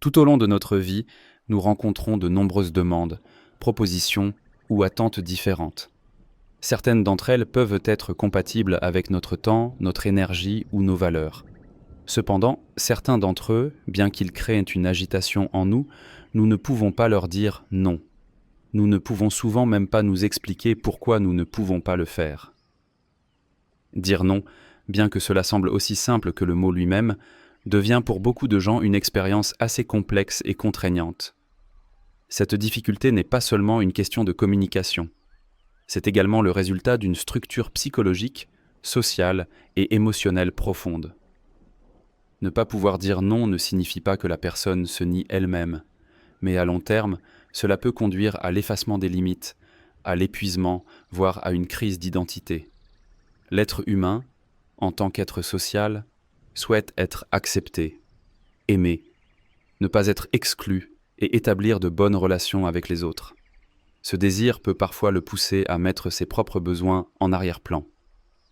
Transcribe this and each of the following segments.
Tout au long de notre vie, nous rencontrons de nombreuses demandes, propositions ou attentes différentes. Certaines d'entre elles peuvent être compatibles avec notre temps, notre énergie ou nos valeurs. Cependant, certains d'entre eux, bien qu'ils créent une agitation en nous, nous ne pouvons pas leur dire non. Nous ne pouvons souvent même pas nous expliquer pourquoi nous ne pouvons pas le faire. Dire non, bien que cela semble aussi simple que le mot lui-même, devient pour beaucoup de gens une expérience assez complexe et contraignante. Cette difficulté n'est pas seulement une question de communication. C'est également le résultat d'une structure psychologique, sociale et émotionnelle profonde. Ne pas pouvoir dire non ne signifie pas que la personne se nie elle-même, mais à long terme, cela peut conduire à l'effacement des limites, à l'épuisement, voire à une crise d'identité. L'être humain, en tant qu'être social, souhaite être accepté, aimé, ne pas être exclu et établir de bonnes relations avec les autres. Ce désir peut parfois le pousser à mettre ses propres besoins en arrière-plan.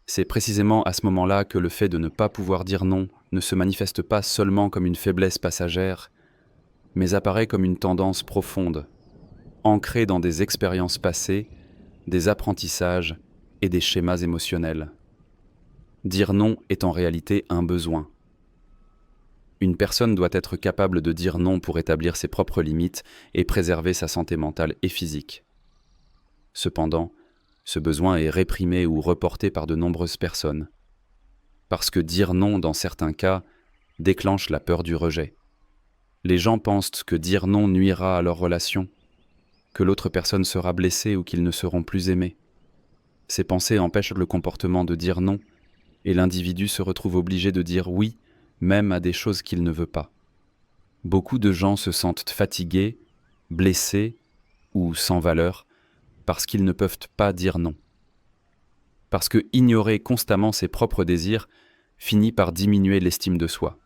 C'est précisément à ce moment-là que le fait de ne pas pouvoir dire non ne se manifeste pas seulement comme une faiblesse passagère, mais apparaît comme une tendance profonde, ancrée dans des expériences passées, des apprentissages et des schémas émotionnels. Dire non est en réalité un besoin. Une personne doit être capable de dire non pour établir ses propres limites et préserver sa santé mentale et physique. Cependant, ce besoin est réprimé ou reporté par de nombreuses personnes. Parce que dire non dans certains cas déclenche la peur du rejet. Les gens pensent que dire non nuira à leur relation, que l'autre personne sera blessée ou qu'ils ne seront plus aimés. Ces pensées empêchent le comportement de dire non, et l'individu se retrouve obligé de dire oui, même à des choses qu'il ne veut pas. Beaucoup de gens se sentent fatigués, blessés ou sans valeur parce qu'ils ne peuvent pas dire non. Parce que ignorer constamment ses propres désirs finit par diminuer l'estime de soi.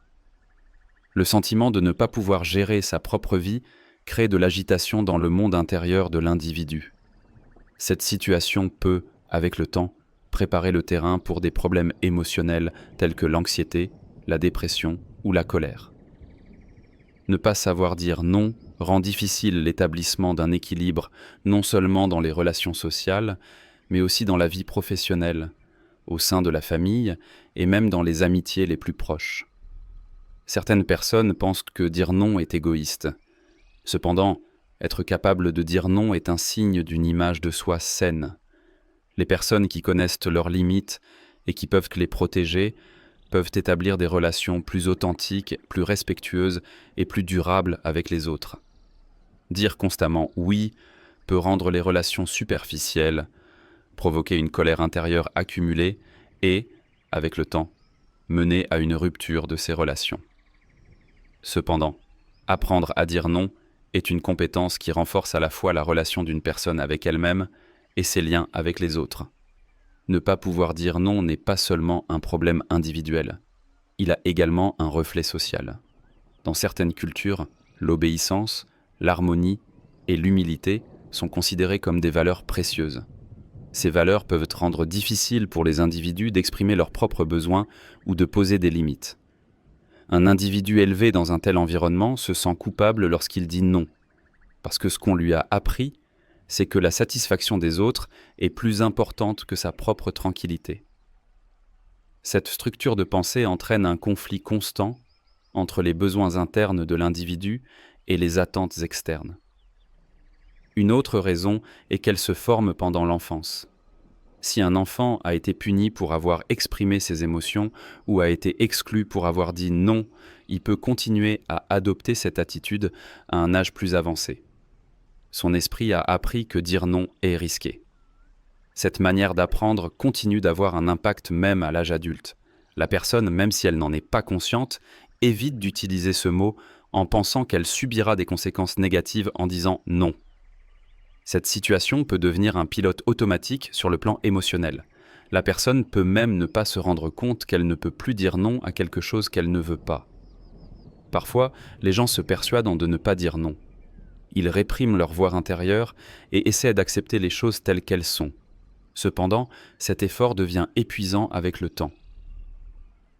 Le sentiment de ne pas pouvoir gérer sa propre vie crée de l'agitation dans le monde intérieur de l'individu. Cette situation peut, avec le temps, préparer le terrain pour des problèmes émotionnels tels que l'anxiété, la dépression ou la colère. Ne pas savoir dire non rend difficile l'établissement d'un équilibre non seulement dans les relations sociales, mais aussi dans la vie professionnelle, au sein de la famille et même dans les amitiés les plus proches. Certaines personnes pensent que dire non est égoïste. Cependant, être capable de dire non est un signe d'une image de soi saine. Les personnes qui connaissent leurs limites et qui peuvent les protéger peuvent établir des relations plus authentiques, plus respectueuses et plus durables avec les autres. Dire constamment oui peut rendre les relations superficielles, provoquer une colère intérieure accumulée et, avec le temps, mener à une rupture de ces relations. Cependant, apprendre à dire non est une compétence qui renforce à la fois la relation d'une personne avec elle-même et ses liens avec les autres. Ne pas pouvoir dire non n'est pas seulement un problème individuel, il a également un reflet social. Dans certaines cultures, l'obéissance, l'harmonie et l'humilité sont considérées comme des valeurs précieuses. Ces valeurs peuvent rendre difficile pour les individus d'exprimer leurs propres besoins ou de poser des limites. Un individu élevé dans un tel environnement se sent coupable lorsqu'il dit non, parce que ce qu'on lui a appris, c'est que la satisfaction des autres est plus importante que sa propre tranquillité. Cette structure de pensée entraîne un conflit constant entre les besoins internes de l'individu et les attentes externes. Une autre raison est qu'elle se forme pendant l'enfance. Si un enfant a été puni pour avoir exprimé ses émotions ou a été exclu pour avoir dit non, il peut continuer à adopter cette attitude à un âge plus avancé. Son esprit a appris que dire non est risqué. Cette manière d'apprendre continue d'avoir un impact même à l'âge adulte. La personne, même si elle n'en est pas consciente, évite d'utiliser ce mot en pensant qu'elle subira des conséquences négatives en disant non. Cette situation peut devenir un pilote automatique sur le plan émotionnel. La personne peut même ne pas se rendre compte qu'elle ne peut plus dire non à quelque chose qu'elle ne veut pas. Parfois, les gens se persuadent de ne pas dire non. Ils répriment leur voix intérieure et essaient d'accepter les choses telles qu'elles sont. Cependant, cet effort devient épuisant avec le temps.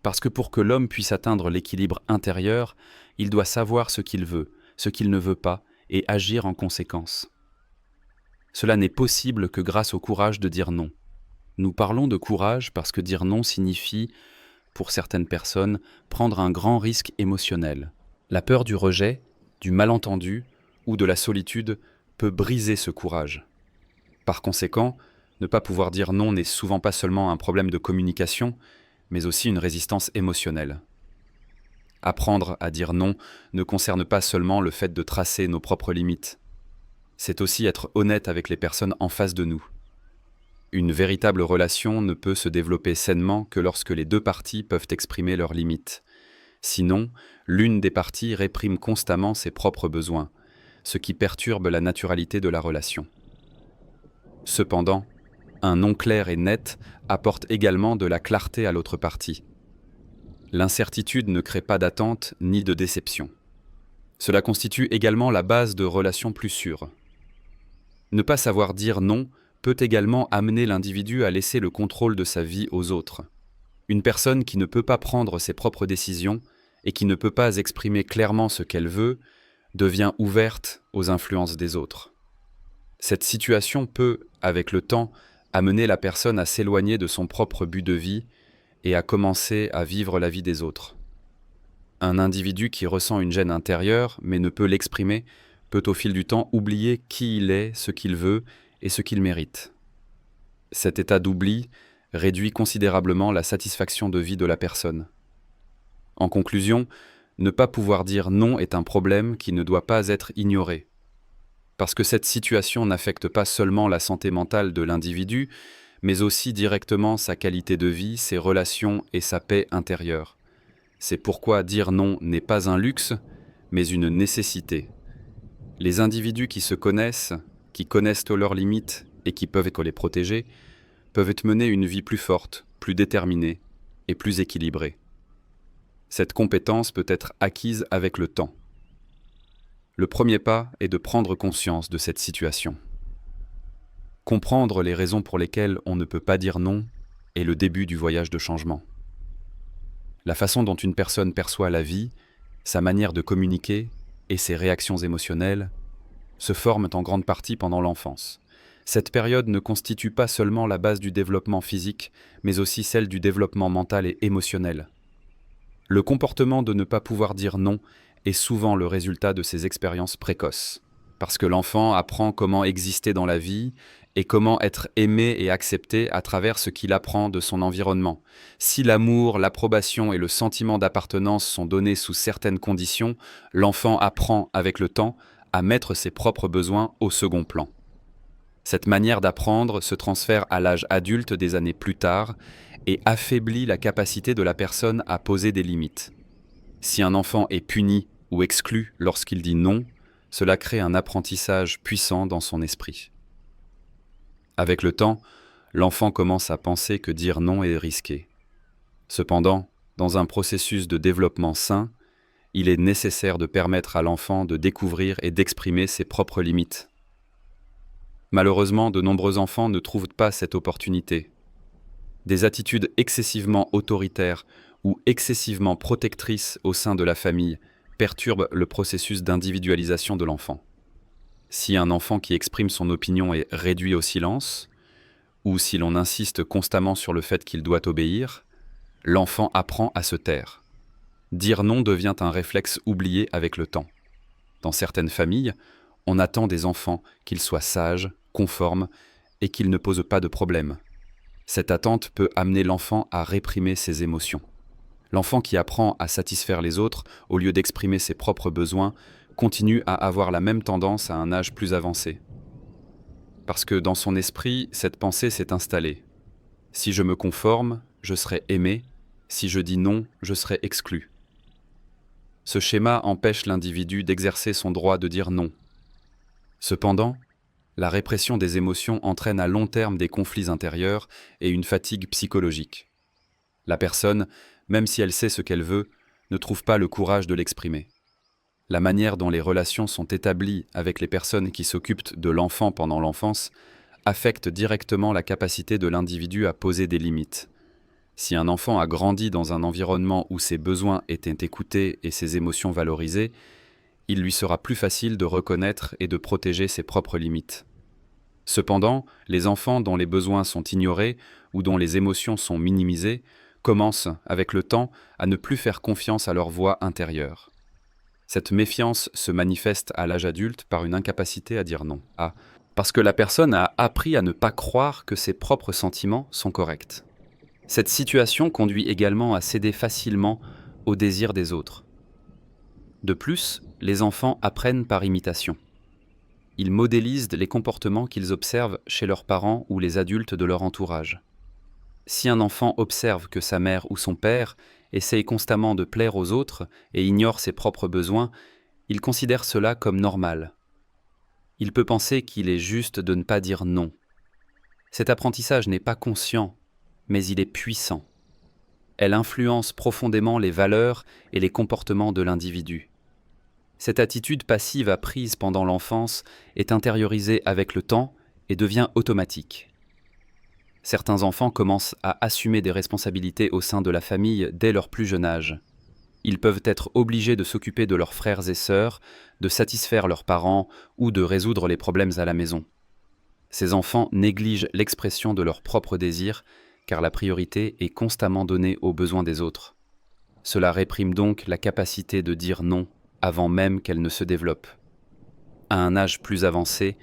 Parce que pour que l'homme puisse atteindre l'équilibre intérieur, il doit savoir ce qu'il veut, ce qu'il ne veut pas, et agir en conséquence. Cela n'est possible que grâce au courage de dire non. Nous parlons de courage parce que dire non signifie, pour certaines personnes, prendre un grand risque émotionnel. La peur du rejet, du malentendu ou de la solitude peut briser ce courage. Par conséquent, ne pas pouvoir dire non n'est souvent pas seulement un problème de communication, mais aussi une résistance émotionnelle. Apprendre à dire non ne concerne pas seulement le fait de tracer nos propres limites. C'est aussi être honnête avec les personnes en face de nous. Une véritable relation ne peut se développer sainement que lorsque les deux parties peuvent exprimer leurs limites. Sinon, l'une des parties réprime constamment ses propres besoins, ce qui perturbe la naturalité de la relation. Cependant, un non clair et net apporte également de la clarté à l'autre partie. L'incertitude ne crée pas d'attente ni de déception. Cela constitue également la base de relations plus sûres. Ne pas savoir dire non peut également amener l'individu à laisser le contrôle de sa vie aux autres. Une personne qui ne peut pas prendre ses propres décisions et qui ne peut pas exprimer clairement ce qu'elle veut devient ouverte aux influences des autres. Cette situation peut, avec le temps, amener la personne à s'éloigner de son propre but de vie et à commencer à vivre la vie des autres. Un individu qui ressent une gêne intérieure mais ne peut l'exprimer peut au fil du temps oublier qui il est, ce qu'il veut et ce qu'il mérite. Cet état d'oubli réduit considérablement la satisfaction de vie de la personne. En conclusion, ne pas pouvoir dire non est un problème qui ne doit pas être ignoré. Parce que cette situation n'affecte pas seulement la santé mentale de l'individu, mais aussi directement sa qualité de vie, ses relations et sa paix intérieure. C'est pourquoi dire non n'est pas un luxe, mais une nécessité. Les individus qui se connaissent, qui connaissent leurs limites et qui peuvent les protéger, peuvent mener une vie plus forte, plus déterminée et plus équilibrée. Cette compétence peut être acquise avec le temps. Le premier pas est de prendre conscience de cette situation. Comprendre les raisons pour lesquelles on ne peut pas dire non est le début du voyage de changement. La façon dont une personne perçoit la vie, sa manière de communiquer et ses réactions émotionnelles se forment en grande partie pendant l'enfance. Cette période ne constitue pas seulement la base du développement physique, mais aussi celle du développement mental et émotionnel. Le comportement de ne pas pouvoir dire non est souvent le résultat de ces expériences précoces, parce que l'enfant apprend comment exister dans la vie et comment être aimé et accepté à travers ce qu'il apprend de son environnement. Si l'amour, l'approbation et le sentiment d'appartenance sont donnés sous certaines conditions, l'enfant apprend avec le temps à mettre ses propres besoins au second plan. Cette manière d'apprendre se transfère à l'âge adulte des années plus tard et affaiblit la capacité de la personne à poser des limites. Si un enfant est puni ou exclu lorsqu'il dit non, cela crée un apprentissage puissant dans son esprit. Avec le temps, l'enfant commence à penser que dire non est risqué. Cependant, dans un processus de développement sain, il est nécessaire de permettre à l'enfant de découvrir et d'exprimer ses propres limites. Malheureusement, de nombreux enfants ne trouvent pas cette opportunité. Des attitudes excessivement autoritaires ou excessivement protectrices au sein de la famille perturbent le processus d'individualisation de l'enfant. Si un enfant qui exprime son opinion est réduit au silence, ou si l'on insiste constamment sur le fait qu'il doit obéir, l'enfant apprend à se taire. Dire non devient un réflexe oublié avec le temps. Dans certaines familles, on attend des enfants qu'ils soient sages, conformes et qu'ils ne posent pas de problème. Cette attente peut amener l'enfant à réprimer ses émotions. L'enfant qui apprend à satisfaire les autres au lieu d'exprimer ses propres besoins continue à avoir la même tendance à un âge plus avancé. Parce que dans son esprit, cette pensée s'est installée. Si je me conforme, je serai aimé. Si je dis non, je serai exclu. Ce schéma empêche l'individu d'exercer son droit de dire non. Cependant, la répression des émotions entraîne à long terme des conflits intérieurs et une fatigue psychologique. La personne, même si elle sait ce qu'elle veut, ne trouve pas le courage de l'exprimer. La manière dont les relations sont établies avec les personnes qui s'occupent de l'enfant pendant l'enfance affecte directement la capacité de l'individu à poser des limites. Si un enfant a grandi dans un environnement où ses besoins étaient écoutés et ses émotions valorisées, il lui sera plus facile de reconnaître et de protéger ses propres limites. Cependant, les enfants dont les besoins sont ignorés ou dont les émotions sont minimisées commencent, avec le temps, à ne plus faire confiance à leur voix intérieure. Cette méfiance se manifeste à l'âge adulte par une incapacité à dire non. Parce que la personne a appris à ne pas croire que ses propres sentiments sont corrects. Cette situation conduit également à céder facilement aux désirs des autres. De plus, les enfants apprennent par imitation. Ils modélisent les comportements qu'ils observent chez leurs parents ou les adultes de leur entourage. Si un enfant observe que sa mère ou son père essaye constamment de plaire aux autres et ignore ses propres besoins, il considère cela comme normal. Il peut penser qu'il est juste de ne pas dire non. Cet apprentissage n'est pas conscient, mais il est puissant. Elle influence profondément les valeurs et les comportements de l'individu. Cette attitude passive apprise pendant l'enfance est intériorisée avec le temps et devient automatique. Certains enfants commencent à assumer des responsabilités au sein de la famille dès leur plus jeune âge. Ils peuvent être obligés de s'occuper de leurs frères et sœurs, de satisfaire leurs parents ou de résoudre les problèmes à la maison. Ces enfants négligent l'expression de leurs propres désirs car la priorité est constamment donnée aux besoins des autres. Cela réprime donc la capacité de dire non avant même qu'elle ne se développe. À un âge plus avancé,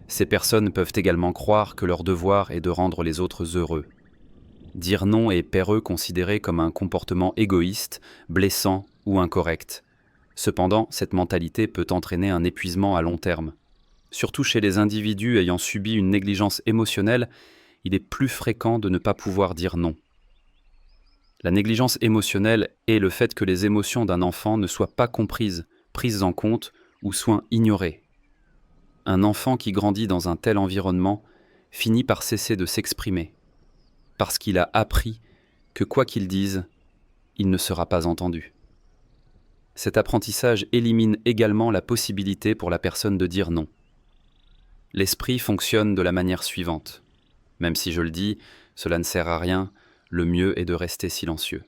ces personnes peuvent également croire que leur devoir est de rendre les autres heureux. Dire non est per eux considéré comme un comportement égoïste, blessant ou incorrect. Cependant, cette mentalité peut entraîner un épuisement à long terme. Surtout chez les individus ayant subi une négligence émotionnelle, il est plus fréquent de ne pas pouvoir dire non. La négligence émotionnelle est le fait que les émotions d'un enfant ne soient pas comprises, prises en compte ou soient ignorées. Un enfant qui grandit dans un tel environnement finit par cesser de s'exprimer, parce qu'il a appris que quoi qu'il dise, il ne sera pas entendu. Cet apprentissage élimine également la possibilité pour la personne de dire non. L'esprit fonctionne de la manière suivante. Même si je le dis, cela ne sert à rien, le mieux est de rester silencieux.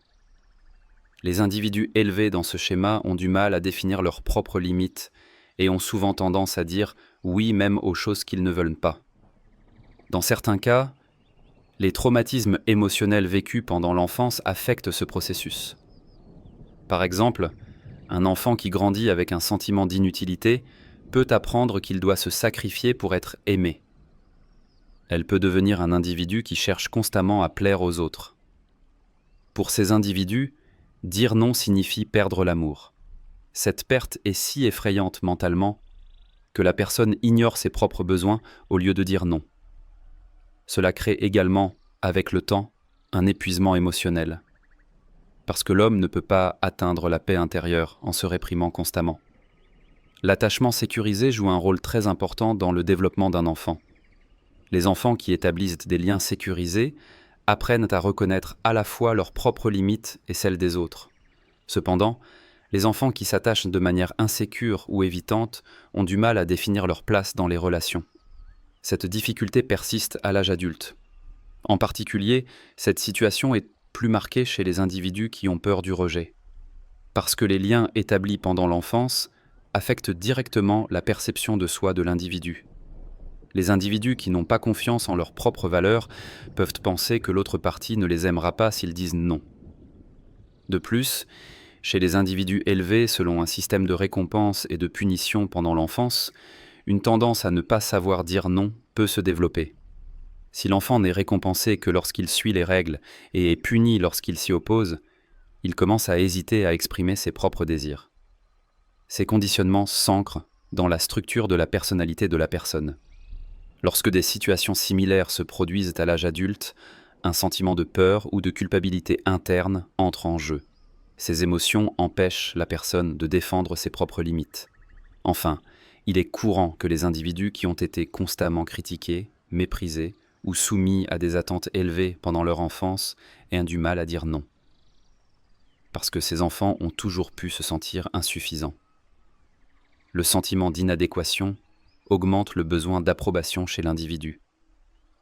Les individus élevés dans ce schéma ont du mal à définir leurs propres limites et ont souvent tendance à dire oui même aux choses qu'ils ne veulent pas. Dans certains cas, les traumatismes émotionnels vécus pendant l'enfance affectent ce processus. Par exemple, un enfant qui grandit avec un sentiment d'inutilité peut apprendre qu'il doit se sacrifier pour être aimé. Elle peut devenir un individu qui cherche constamment à plaire aux autres. Pour ces individus, dire non signifie perdre l'amour. Cette perte est si effrayante mentalement que la personne ignore ses propres besoins au lieu de dire non. Cela crée également, avec le temps, un épuisement émotionnel, parce que l'homme ne peut pas atteindre la paix intérieure en se réprimant constamment. L'attachement sécurisé joue un rôle très important dans le développement d'un enfant. Les enfants qui établissent des liens sécurisés apprennent à reconnaître à la fois leurs propres limites et celles des autres. Cependant, les enfants qui s'attachent de manière insécure ou évitante ont du mal à définir leur place dans les relations. Cette difficulté persiste à l'âge adulte. En particulier, cette situation est plus marquée chez les individus qui ont peur du rejet. Parce que les liens établis pendant l'enfance affectent directement la perception de soi de l'individu. Les individus qui n'ont pas confiance en leurs propres valeurs peuvent penser que l'autre partie ne les aimera pas s'ils disent non. De plus, chez les individus élevés selon un système de récompense et de punition pendant l'enfance, une tendance à ne pas savoir dire non peut se développer. Si l'enfant n'est récompensé que lorsqu'il suit les règles et est puni lorsqu'il s'y oppose, il commence à hésiter à exprimer ses propres désirs. Ces conditionnements s'ancrent dans la structure de la personnalité de la personne. Lorsque des situations similaires se produisent à l'âge adulte, un sentiment de peur ou de culpabilité interne entre en jeu. Ces émotions empêchent la personne de défendre ses propres limites. Enfin, il est courant que les individus qui ont été constamment critiqués, méprisés ou soumis à des attentes élevées pendant leur enfance aient du mal à dire non. Parce que ces enfants ont toujours pu se sentir insuffisants. Le sentiment d'inadéquation augmente le besoin d'approbation chez l'individu.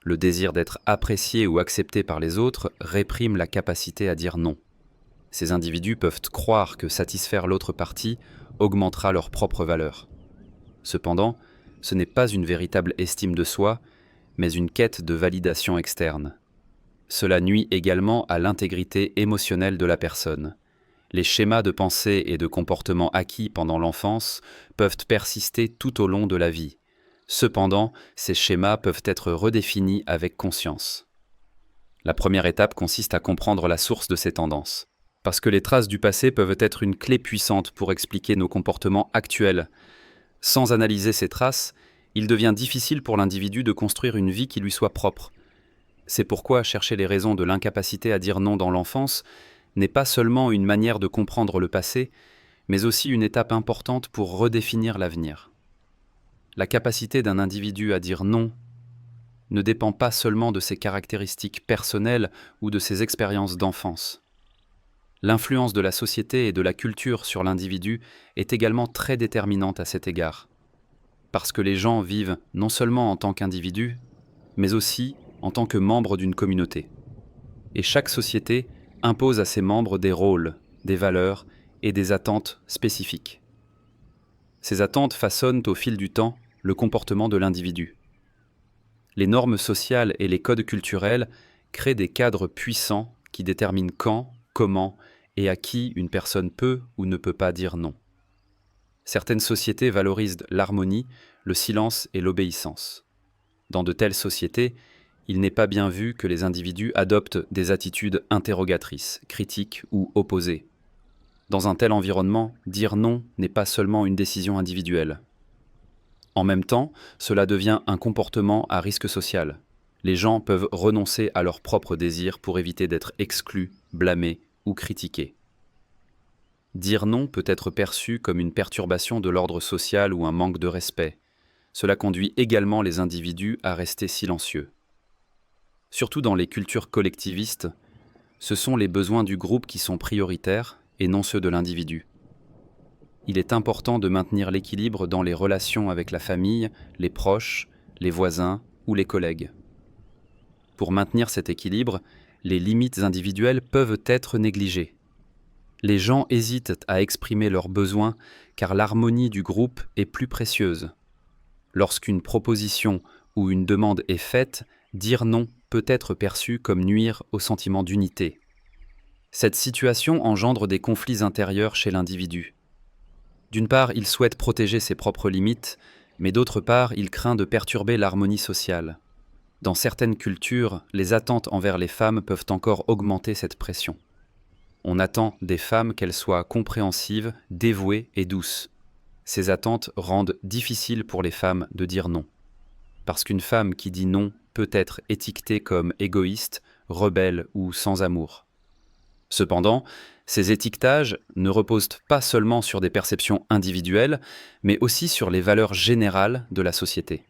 Le désir d'être apprécié ou accepté par les autres réprime la capacité à dire non. Ces individus peuvent croire que satisfaire l'autre partie augmentera leur propre valeur. Cependant, ce n'est pas une véritable estime de soi, mais une quête de validation externe. Cela nuit également à l'intégrité émotionnelle de la personne. Les schémas de pensée et de comportement acquis pendant l'enfance peuvent persister tout au long de la vie. Cependant, ces schémas peuvent être redéfinis avec conscience. La première étape consiste à comprendre la source de ces tendances. Parce que les traces du passé peuvent être une clé puissante pour expliquer nos comportements actuels. Sans analyser ces traces, il devient difficile pour l'individu de construire une vie qui lui soit propre. C'est pourquoi chercher les raisons de l'incapacité à dire non dans l'enfance n'est pas seulement une manière de comprendre le passé, mais aussi une étape importante pour redéfinir l'avenir. La capacité d'un individu à dire non ne dépend pas seulement de ses caractéristiques personnelles ou de ses expériences d'enfance. L'influence de la société et de la culture sur l'individu est également très déterminante à cet égard, parce que les gens vivent non seulement en tant qu'individus, mais aussi en tant que membres d'une communauté. Et chaque société impose à ses membres des rôles, des valeurs et des attentes spécifiques. Ces attentes façonnent au fil du temps le comportement de l'individu. Les normes sociales et les codes culturels créent des cadres puissants qui déterminent quand, comment et à qui une personne peut ou ne peut pas dire non. Certaines sociétés valorisent l'harmonie, le silence et l'obéissance. Dans de telles sociétés, il n'est pas bien vu que les individus adoptent des attitudes interrogatrices, critiques ou opposées. Dans un tel environnement, dire non n'est pas seulement une décision individuelle. En même temps, cela devient un comportement à risque social. Les gens peuvent renoncer à leurs propres désirs pour éviter d'être exclus, blâmés ou critiqués. Dire non peut être perçu comme une perturbation de l'ordre social ou un manque de respect. Cela conduit également les individus à rester silencieux. Surtout dans les cultures collectivistes, ce sont les besoins du groupe qui sont prioritaires et non ceux de l'individu. Il est important de maintenir l'équilibre dans les relations avec la famille, les proches, les voisins ou les collègues. Pour maintenir cet équilibre, les limites individuelles peuvent être négligées. Les gens hésitent à exprimer leurs besoins car l'harmonie du groupe est plus précieuse. Lorsqu'une proposition ou une demande est faite, dire non peut être perçu comme nuire au sentiment d'unité. Cette situation engendre des conflits intérieurs chez l'individu. D'une part, il souhaite protéger ses propres limites, mais d'autre part, il craint de perturber l'harmonie sociale. Dans certaines cultures, les attentes envers les femmes peuvent encore augmenter cette pression. On attend des femmes qu'elles soient compréhensives, dévouées et douces. Ces attentes rendent difficile pour les femmes de dire non. Parce qu'une femme qui dit non peut être étiquetée comme égoïste, rebelle ou sans amour. Cependant, ces étiquetages ne reposent pas seulement sur des perceptions individuelles, mais aussi sur les valeurs générales de la société.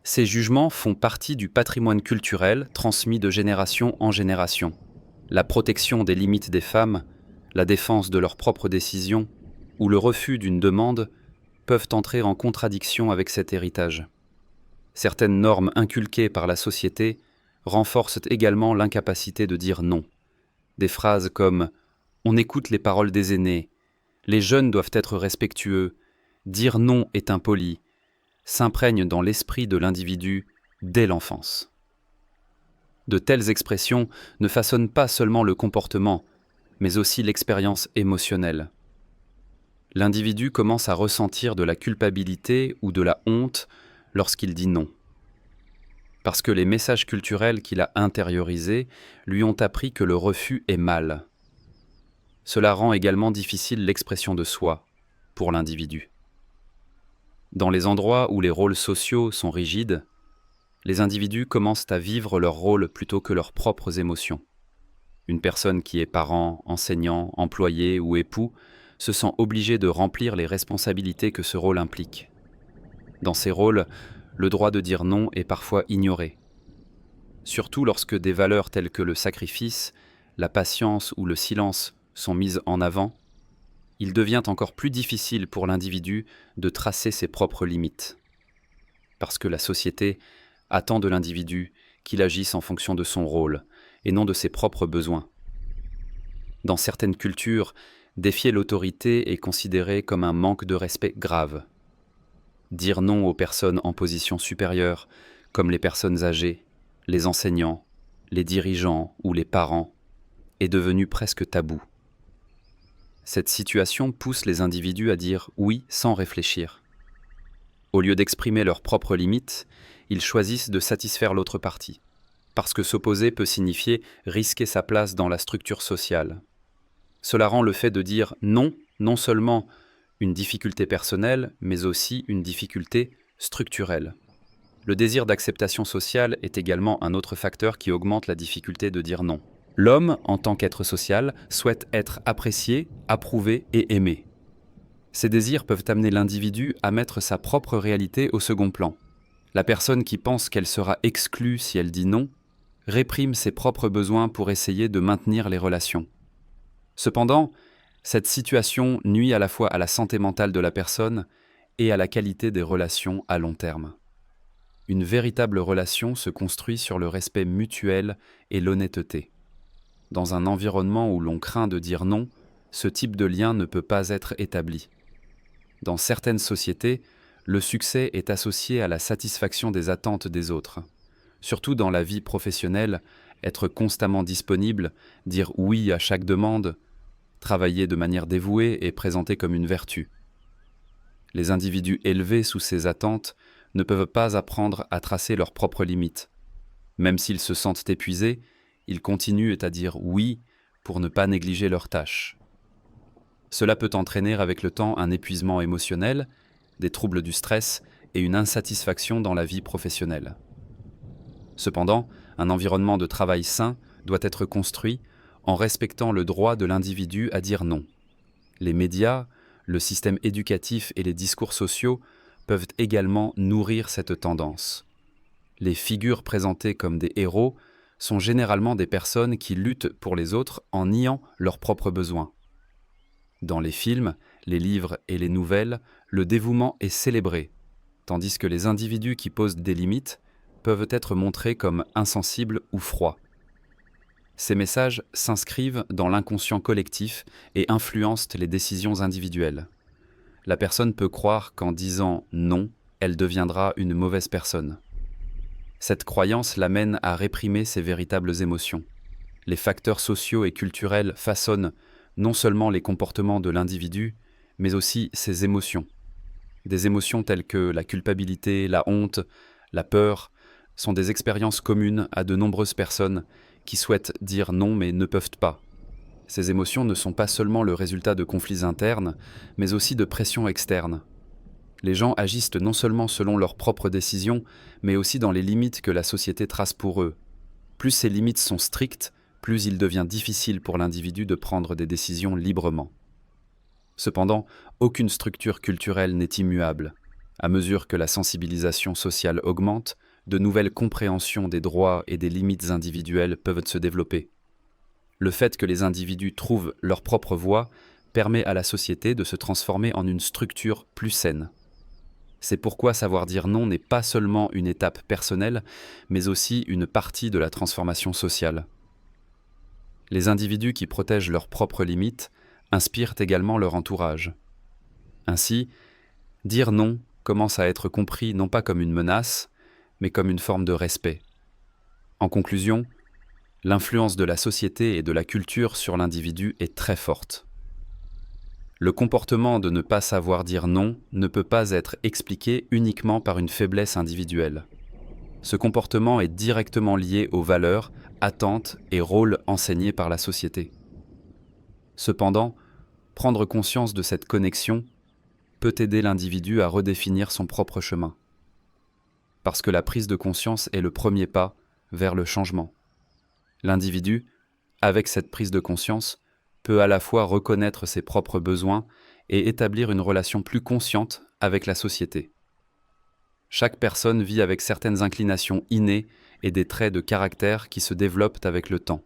Ces jugements font partie du patrimoine culturel transmis de génération en génération. La protection des limites des femmes, la défense de leurs propres décisions ou le refus d'une demande peuvent entrer en contradiction avec cet héritage. Certaines normes inculquées par la société renforcent également l'incapacité de dire non. Des phrases comme « on écoute les paroles des aînés »,« les jeunes doivent être respectueux »,« dire non est impoli » s'imprègnent dans l'esprit de l'individu dès l'enfance. De telles expressions ne façonnent pas seulement le comportement, mais aussi l'expérience émotionnelle. L'individu commence à ressentir de la culpabilité ou de la honte lorsqu'il dit non. Parce que les messages culturels qu'il a intériorisés lui ont appris que le refus est mal. Cela rend également difficile l'expression de soi pour l'individu. Dans les endroits où les rôles sociaux sont rigides, les individus commencent à vivre leur rôle plutôt que leurs propres émotions. Une personne qui est parent, enseignant, employé ou époux se sent obligée de remplir les responsabilités que ce rôle implique. Dans ces rôles, le droit de dire non est parfois ignoré. Surtout lorsque des valeurs telles que le sacrifice, la patience ou le silence sont mises en avant, il devient encore plus difficile pour l'individu de tracer ses propres limites. Parce que la société attend de l'individu qu'il agisse en fonction de son rôle et non de ses propres besoins. Dans certaines cultures, défier l'autorité est considéré comme un manque de respect grave. Dire non aux personnes en position supérieure, comme les personnes âgées, les enseignants, les dirigeants ou les parents, est devenu presque tabou. Cette situation pousse les individus à dire oui sans réfléchir. Au lieu d'exprimer leurs propres limites, ils choisissent de satisfaire l'autre partie, parce que s'opposer peut signifier risquer sa place dans la structure sociale. Cela rend le fait de dire non, non seulement une difficulté personnelle, mais aussi une difficulté structurelle. Le désir d'acceptation sociale est également un autre facteur qui augmente la difficulté de dire non. L'homme, en tant qu'être social, souhaite être apprécié, approuvé et aimé. Ces désirs peuvent amener l'individu à mettre sa propre réalité au second plan. La personne qui pense qu'elle sera exclue si elle dit non, réprime ses propres besoins pour essayer de maintenir les relations. Cependant, cette situation nuit à la fois à la santé mentale de la personne et à la qualité des relations à long terme. Une véritable relation se construit sur le respect mutuel et l'honnêteté. Dans un environnement où l'on craint de dire non, ce type de lien ne peut pas être établi. Dans certaines sociétés, le succès est associé à la satisfaction des attentes des autres. Surtout dans la vie professionnelle, être constamment disponible, dire oui à chaque demande, travailler de manière dévouée est présenté comme une vertu. Les individus élevés sous ces attentes ne peuvent pas apprendre à tracer leurs propres limites. Même s'ils se sentent épuisés, ils continuent à dire oui pour ne pas négliger leurs tâches. Cela peut entraîner avec le temps un épuisement émotionnel, des troubles du stress et une insatisfaction dans la vie professionnelle. Cependant, un environnement de travail sain doit être construit en respectant le droit de l'individu à dire non. Les médias, le système éducatif et les discours sociaux peuvent également nourrir cette tendance. Les figures présentées comme des héros sont généralement des personnes qui luttent pour les autres en niant leurs propres besoins. Dans les films, les livres et les nouvelles, le dévouement est célébré, tandis que les individus qui posent des limites peuvent être montrés comme insensibles ou froids. Ces messages s'inscrivent dans l'inconscient collectif et influencent les décisions individuelles. La personne peut croire qu'en disant non, elle deviendra une mauvaise personne. Cette croyance l'amène à réprimer ses véritables émotions. Les facteurs sociaux et culturels façonnent non seulement les comportements de l'individu, mais aussi ses émotions. Des émotions telles que la culpabilité, la honte, la peur, sont des expériences communes à de nombreuses personnes qui souhaitent dire non mais ne peuvent pas. Ces émotions ne sont pas seulement le résultat de conflits internes, mais aussi de pressions externes. Les gens agissent non seulement selon leurs propres décisions, mais aussi dans les limites que la société trace pour eux. Plus ces limites sont strictes, plus il devient difficile pour l'individu de prendre des décisions librement. Cependant, aucune structure culturelle n'est immuable. À mesure que la sensibilisation sociale augmente, de nouvelles compréhensions des droits et des limites individuelles peuvent se développer. Le fait que les individus trouvent leur propre voie permet à la société de se transformer en une structure plus saine. C'est pourquoi savoir dire non n'est pas seulement une étape personnelle, mais aussi une partie de la transformation sociale. Les individus qui protègent leurs propres limites inspirent également leur entourage. Ainsi, dire non commence à être compris non pas comme une menace, mais comme une forme de respect. En conclusion, l'influence de la société et de la culture sur l'individu est très forte. Le comportement de ne pas savoir dire non ne peut pas être expliqué uniquement par une faiblesse individuelle. Ce comportement est directement lié aux valeurs, attentes et rôles enseignés par la société. Cependant, prendre conscience de cette connexion peut aider l'individu à redéfinir son propre chemin. Parce que la prise de conscience est le premier pas vers le changement. L'individu, avec cette prise de conscience, peut à la fois reconnaître ses propres besoins et établir une relation plus consciente avec la société. Chaque personne vit avec certaines inclinations innées et des traits de caractère qui se développent avec le temps.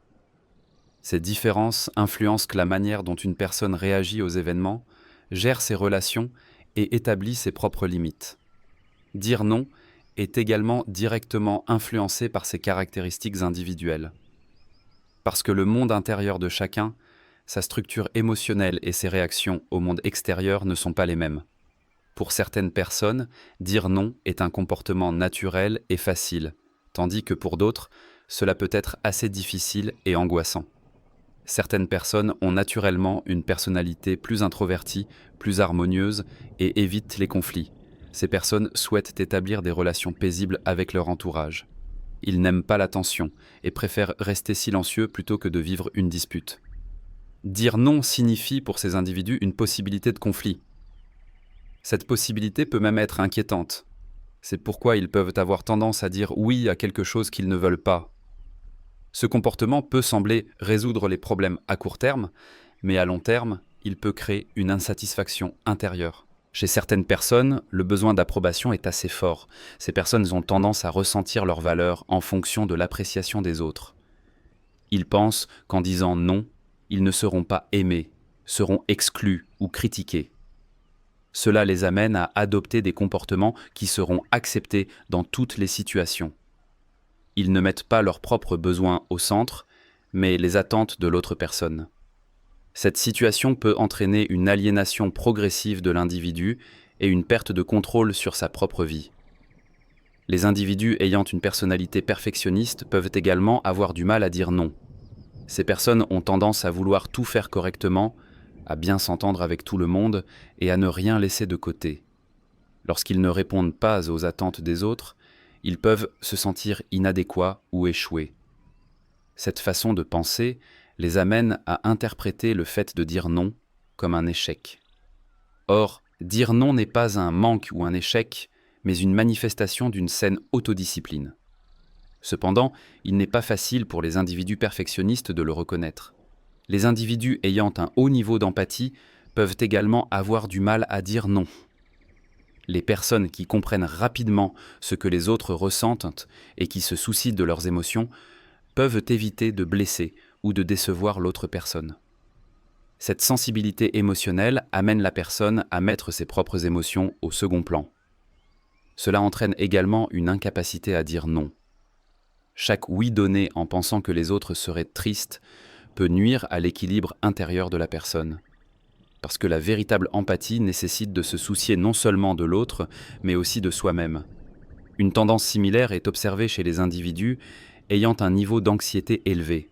Ces différences influencent la manière dont une personne réagit aux événements, gère ses relations et établit ses propres limites. Dire non est également directement influencé par ses caractéristiques individuelles. Parce que le monde intérieur de chacun, sa structure émotionnelle et ses réactions au monde extérieur ne sont pas les mêmes. Pour certaines personnes, dire non est un comportement naturel et facile, tandis que pour d'autres, cela peut être assez difficile et angoissant. Certaines personnes ont naturellement une personnalité plus introvertie, plus harmonieuse et évitent les conflits. Ces personnes souhaitent établir des relations paisibles avec leur entourage. Ils n'aiment pas la tension et préfèrent rester silencieux plutôt que de vivre une dispute. Dire non signifie pour ces individus une possibilité de conflit. Cette possibilité peut même être inquiétante. C'est pourquoi ils peuvent avoir tendance à dire oui à quelque chose qu'ils ne veulent pas. Ce comportement peut sembler résoudre les problèmes à court terme, mais à long terme, il peut créer une insatisfaction intérieure. Chez certaines personnes, le besoin d'approbation est assez fort. Ces personnes ont tendance à ressentir leur valeur en fonction de l'appréciation des autres. Ils pensent qu'en disant non, ils ne seront pas aimés, seront exclus ou critiqués. Cela les amène à adopter des comportements qui seront acceptés dans toutes les situations. Ils ne mettent pas leurs propres besoins au centre, mais les attentes de l'autre personne. Cette situation peut entraîner une aliénation progressive de l'individu et une perte de contrôle sur sa propre vie. Les individus ayant une personnalité perfectionniste peuvent également avoir du mal à dire non. Ces personnes ont tendance à vouloir tout faire correctement, à bien s'entendre avec tout le monde et à ne rien laisser de côté. Lorsqu'ils ne répondent pas aux attentes des autres, ils peuvent se sentir inadéquats ou échouer. Cette façon de penser les amène à interpréter le fait de dire non comme un échec. Or, dire non n'est pas un manque ou un échec, mais une manifestation d'une saine autodiscipline. Cependant, il n'est pas facile pour les individus perfectionnistes de le reconnaître. Les individus ayant un haut niveau d'empathie peuvent également avoir du mal à dire non. Les personnes qui comprennent rapidement ce que les autres ressentent et qui se soucient de leurs émotions peuvent éviter de blesser ou de décevoir l'autre personne. Cette sensibilité émotionnelle amène la personne à mettre ses propres émotions au second plan. Cela entraîne également une incapacité à dire non. Chaque oui donné en pensant que les autres seraient tristes peut nuire à l'équilibre intérieur de la personne. Parce que la véritable empathie nécessite de se soucier non seulement de l'autre, mais aussi de soi-même. Une tendance similaire est observée chez les individus ayant un niveau d'anxiété élevé.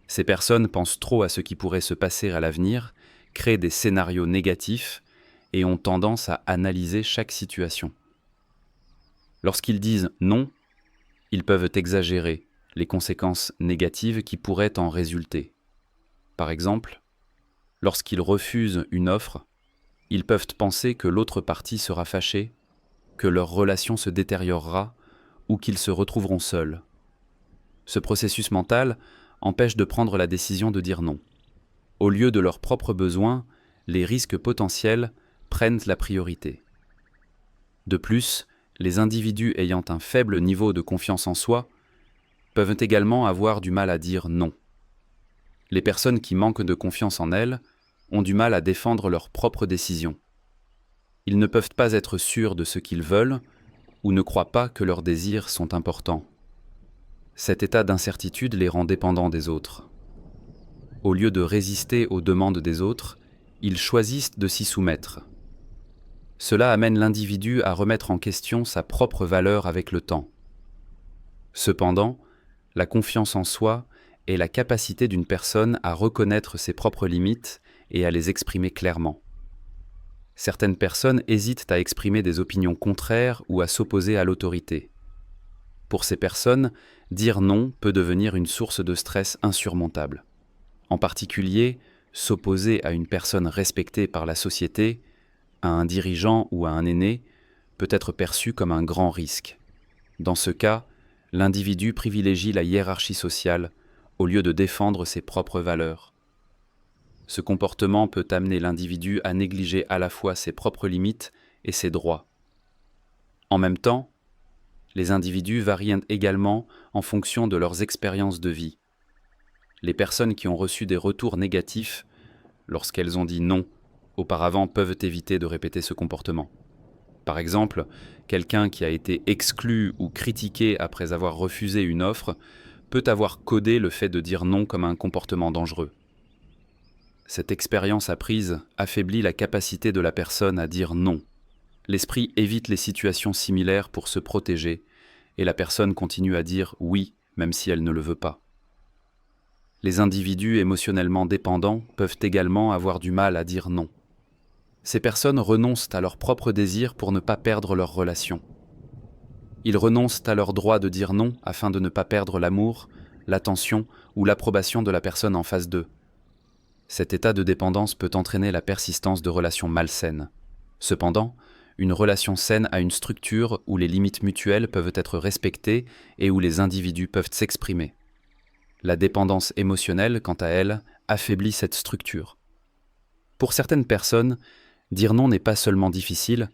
Ces personnes pensent trop à ce qui pourrait se passer à l'avenir, créent des scénarios négatifs et ont tendance à analyser chaque situation. Lorsqu'ils disent non, ils peuvent exagérer les conséquences négatives qui pourraient en résulter. Par exemple, lorsqu'ils refusent une offre, ils peuvent penser que l'autre partie sera fâchée, que leur relation se détériorera ou qu'ils se retrouveront seuls. Ce processus mental empêche de prendre la décision de dire non. Au lieu de leurs propres besoins, les risques potentiels prennent la priorité. De plus, les individus ayant un faible niveau de confiance en soi peuvent également avoir du mal à dire non. Les personnes qui manquent de confiance en elles ont du mal à défendre leurs propres décisions. Ils ne peuvent pas être sûrs de ce qu'ils veulent ou ne croient pas que leurs désirs sont importants. Cet état d'incertitude les rend dépendants des autres. Au lieu de résister aux demandes des autres, ils choisissent de s'y soumettre. Cela amène l'individu à remettre en question sa propre valeur avec le temps. Cependant, la confiance en soi est la capacité d'une personne à reconnaître ses propres limites et à les exprimer clairement. Certaines personnes hésitent à exprimer des opinions contraires ou à s'opposer à l'autorité. Pour ces personnes, dire non peut devenir une source de stress insurmontable. En particulier, s'opposer à une personne respectée par la société, à un dirigeant ou à un aîné, peut être perçu comme un grand risque. Dans ce cas, l'individu privilégie la hiérarchie sociale au lieu de défendre ses propres valeurs. Ce comportement peut amener l'individu à négliger à la fois ses propres limites et ses droits. En même temps, les individus varient également en fonction de leurs expériences de vie. Les personnes qui ont reçu des retours négatifs lorsqu'elles ont dit non auparavant peuvent éviter de répéter ce comportement. Par exemple, quelqu'un qui a été exclu ou critiqué après avoir refusé une offre peut avoir codé le fait de dire non comme un comportement dangereux. Cette expérience apprise affaiblit la capacité de la personne à dire non. L'esprit évite les situations similaires pour se protéger, et la personne continue à dire oui, même si elle ne le veut pas. Les individus émotionnellement dépendants peuvent également avoir du mal à dire non. Ces personnes renoncent à leurs propres désirs pour ne pas perdre leur relation. Ils renoncent à leur droit de dire non afin de ne pas perdre l'amour, l'attention ou l'approbation de la personne en face d'eux. Cet état de dépendance peut entraîner la persistance de relations malsaines. Cependant, une relation saine a une structure où les limites mutuelles peuvent être respectées et où les individus peuvent s'exprimer. La dépendance émotionnelle, quant à elle, affaiblit cette structure. Pour certaines personnes, dire non n'est pas seulement difficile,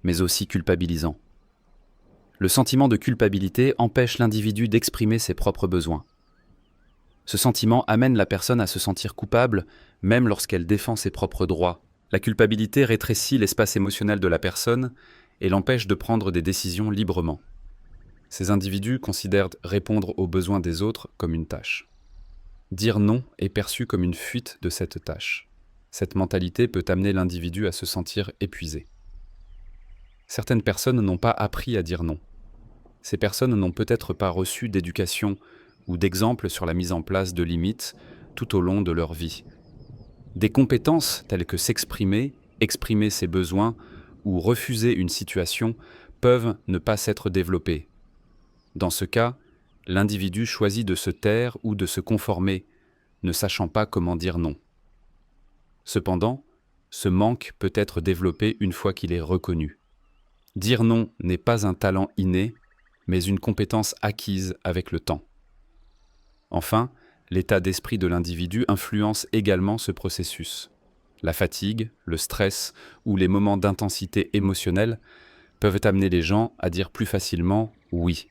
mais aussi culpabilisant. Le sentiment de culpabilité empêche l'individu d'exprimer ses propres besoins. Ce sentiment amène la personne à se sentir coupable, même lorsqu'elle défend ses propres droits. La culpabilité rétrécit l'espace émotionnel de la personne et l'empêche de prendre des décisions librement. Ces individus considèrent répondre aux besoins des autres comme une tâche. Dire non est perçu comme une fuite de cette tâche. Cette mentalité peut amener l'individu à se sentir épuisé. Certaines personnes n'ont pas appris à dire non. Ces personnes n'ont peut-être pas reçu d'éducation ou d'exemples sur la mise en place de limites tout au long de leur vie. Des compétences telles que s'exprimer, exprimer ses besoins ou refuser une situation peuvent ne pas s'être développées. Dans ce cas, l'individu choisit de se taire ou de se conformer, ne sachant pas comment dire non. Cependant, ce manque peut être développé une fois qu'il est reconnu. Dire non n'est pas un talent inné, mais une compétence acquise avec le temps. Enfin, l'état d'esprit de l'individu influence également ce processus. La fatigue, le stress ou les moments d'intensité émotionnelle peuvent amener les gens à dire plus facilement « oui ».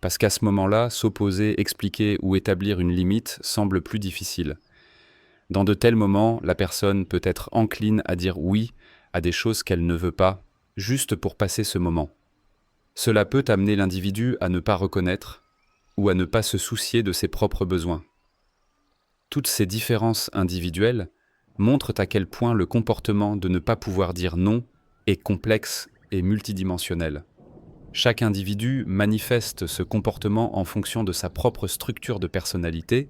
Parce qu'à ce moment-là, s'opposer, expliquer ou établir une limite semble plus difficile. Dans de tels moments, la personne peut être encline à dire « oui » à des choses qu'elle ne veut pas, juste pour passer ce moment. Cela peut amener l'individu à ne pas reconnaître ou à ne pas se soucier de ses propres besoins. Toutes ces différences individuelles montrent à quel point le comportement de ne pas pouvoir dire non est complexe et multidimensionnel. Chaque individu manifeste ce comportement en fonction de sa propre structure de personnalité,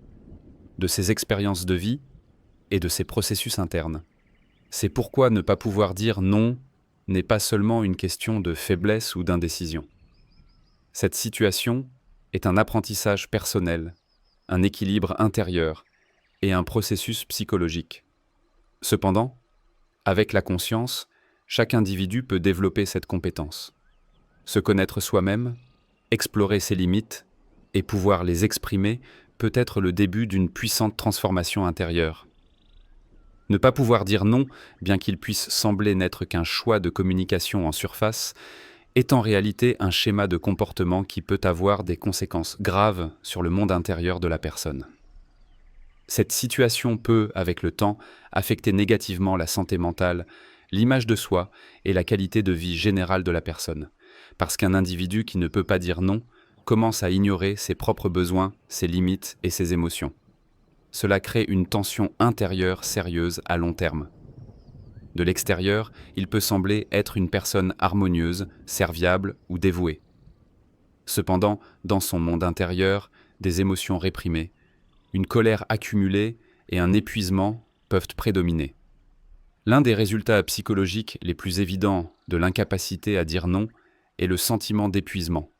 de ses expériences de vie et de ses processus internes. C'est pourquoi ne pas pouvoir dire non n'est pas seulement une question de faiblesse ou d'indécision. Cette situation est un apprentissage personnel, un équilibre intérieur et un processus psychologique. Cependant, avec la conscience, chaque individu peut développer cette compétence. Se connaître soi-même, explorer ses limites et pouvoir les exprimer peut être le début d'une puissante transformation intérieure. Ne pas pouvoir dire non, bien qu'il puisse sembler n'être qu'un choix de communication en surface, est en réalité un schéma de comportement qui peut avoir des conséquences graves sur le monde intérieur de la personne. Cette situation peut, avec le temps, affecter négativement la santé mentale, l'image de soi et la qualité de vie générale de la personne, parce qu'un individu qui ne peut pas dire non commence à ignorer ses propres besoins, ses limites et ses émotions. Cela crée une tension intérieure sérieuse à long terme. De l'extérieur, il peut sembler être une personne harmonieuse, serviable ou dévouée. Cependant, dans son monde intérieur, des émotions réprimées, une colère accumulée et un épuisement peuvent prédominer. L'un des résultats psychologiques les plus évidents de l'incapacité à dire non est le sentiment d'épuisement.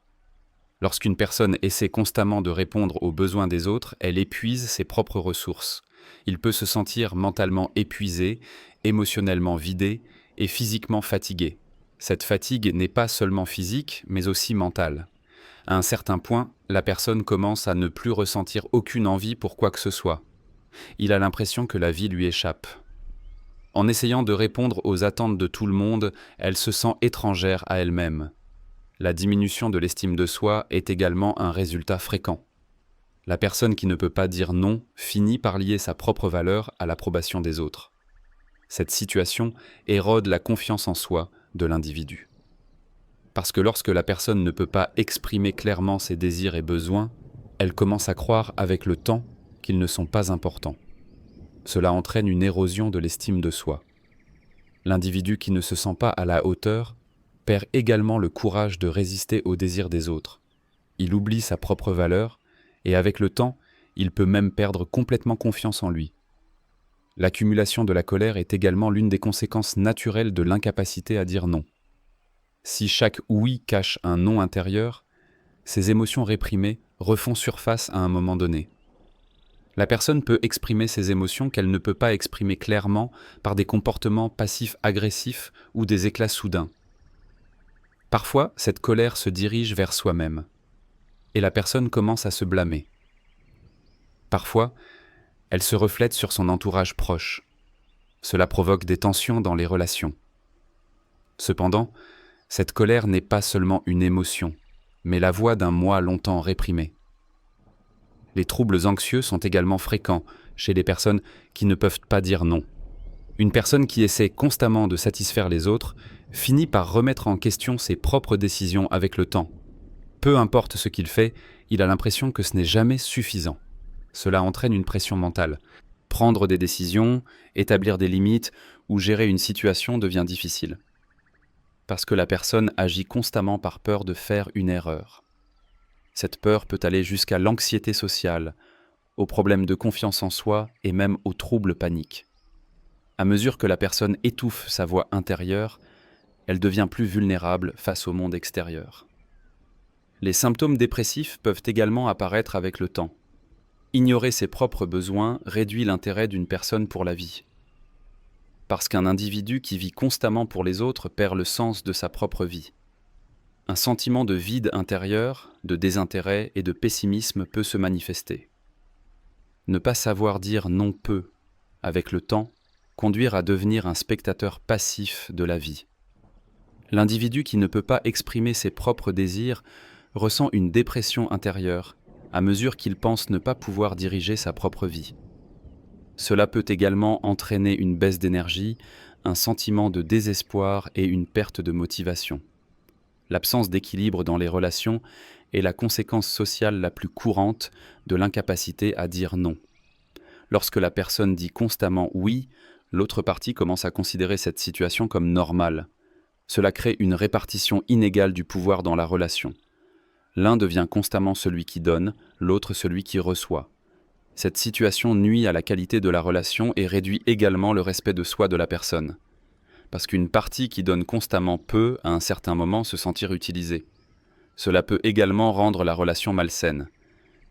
Lorsqu'une personne essaie constamment de répondre aux besoins des autres, elle épuise ses propres ressources. Il peut se sentir mentalement épuisé, émotionnellement vidé et physiquement fatigué. Cette fatigue n'est pas seulement physique, mais aussi mentale. À un certain point, la personne commence à ne plus ressentir aucune envie pour quoi que ce soit. Il a l'impression que la vie lui échappe. En essayant de répondre aux attentes de tout le monde, elle se sent étrangère à elle-même. La diminution de l'estime de soi est également un résultat fréquent. La personne qui ne peut pas dire non finit par lier sa propre valeur à l'approbation des autres. Cette situation érode la confiance en soi, de l'individu. Parce que lorsque la personne ne peut pas exprimer clairement ses désirs et besoins, elle commence à croire avec le temps qu'ils ne sont pas importants. Cela entraîne une érosion de l'estime de soi. L'individu qui ne se sent pas à la hauteur perd également le courage de résister aux désirs des autres. Il oublie sa propre valeur et avec le temps, il peut même perdre complètement confiance en lui. L'accumulation de la colère est également l'une des conséquences naturelles de l'incapacité à dire non. Si chaque oui cache un non intérieur, ces émotions réprimées refont surface à un moment donné. La personne peut exprimer ses émotions qu'elle ne peut pas exprimer clairement par des comportements passifs-agressifs ou des éclats soudains. Parfois, cette colère se dirige vers soi-même, et la personne commence à se blâmer. Parfois, elle se reflète sur son entourage proche. Cela provoque des tensions dans les relations. Cependant, cette colère n'est pas seulement une émotion, mais la voix d'un moi longtemps réprimé. Les troubles anxieux sont également fréquents chez les personnes qui ne peuvent pas dire non. Une personne qui essaie constamment de satisfaire les autres finit par remettre en question ses propres décisions avec le temps. Peu importe ce qu'il fait, il a l'impression que ce n'est jamais suffisant. Cela entraîne une pression mentale. Prendre des décisions, établir des limites ou gérer une situation devient difficile. Parce que la personne agit constamment par peur de faire une erreur. Cette peur peut aller jusqu'à l'anxiété sociale, aux problèmes de confiance en soi et même aux troubles paniques. À mesure que la personne étouffe sa voix intérieure, elle devient plus vulnérable face au monde extérieur. Les symptômes dépressifs peuvent également apparaître avec le temps. Ignorer ses propres besoins réduit l'intérêt d'une personne pour la vie. Parce qu'un individu qui vit constamment pour les autres perd le sens de sa propre vie. Un sentiment de vide intérieur, de désintérêt et de pessimisme peut se manifester. Ne pas savoir dire non peut, avec le temps, conduire à devenir un spectateur passif de la vie. L'individu qui ne peut pas exprimer ses propres désirs ressent une dépression intérieure à mesure qu'il pense ne pas pouvoir diriger sa propre vie. Cela peut également entraîner une baisse d'énergie, un sentiment de désespoir et une perte de motivation. L'absence d'équilibre dans les relations est la conséquence sociale la plus courante de l'incapacité à dire non. Lorsque la personne dit constamment oui, l'autre partie commence à considérer cette situation comme normale. Cela crée une répartition inégale du pouvoir dans la relation. L'un devient constamment celui qui donne, l'autre celui qui reçoit. Cette situation nuit à la qualité de la relation et réduit également le respect de soi de la personne. Parce qu'une partie qui donne constamment peut, à un certain moment, se sentir utilisée. Cela peut également rendre la relation malsaine.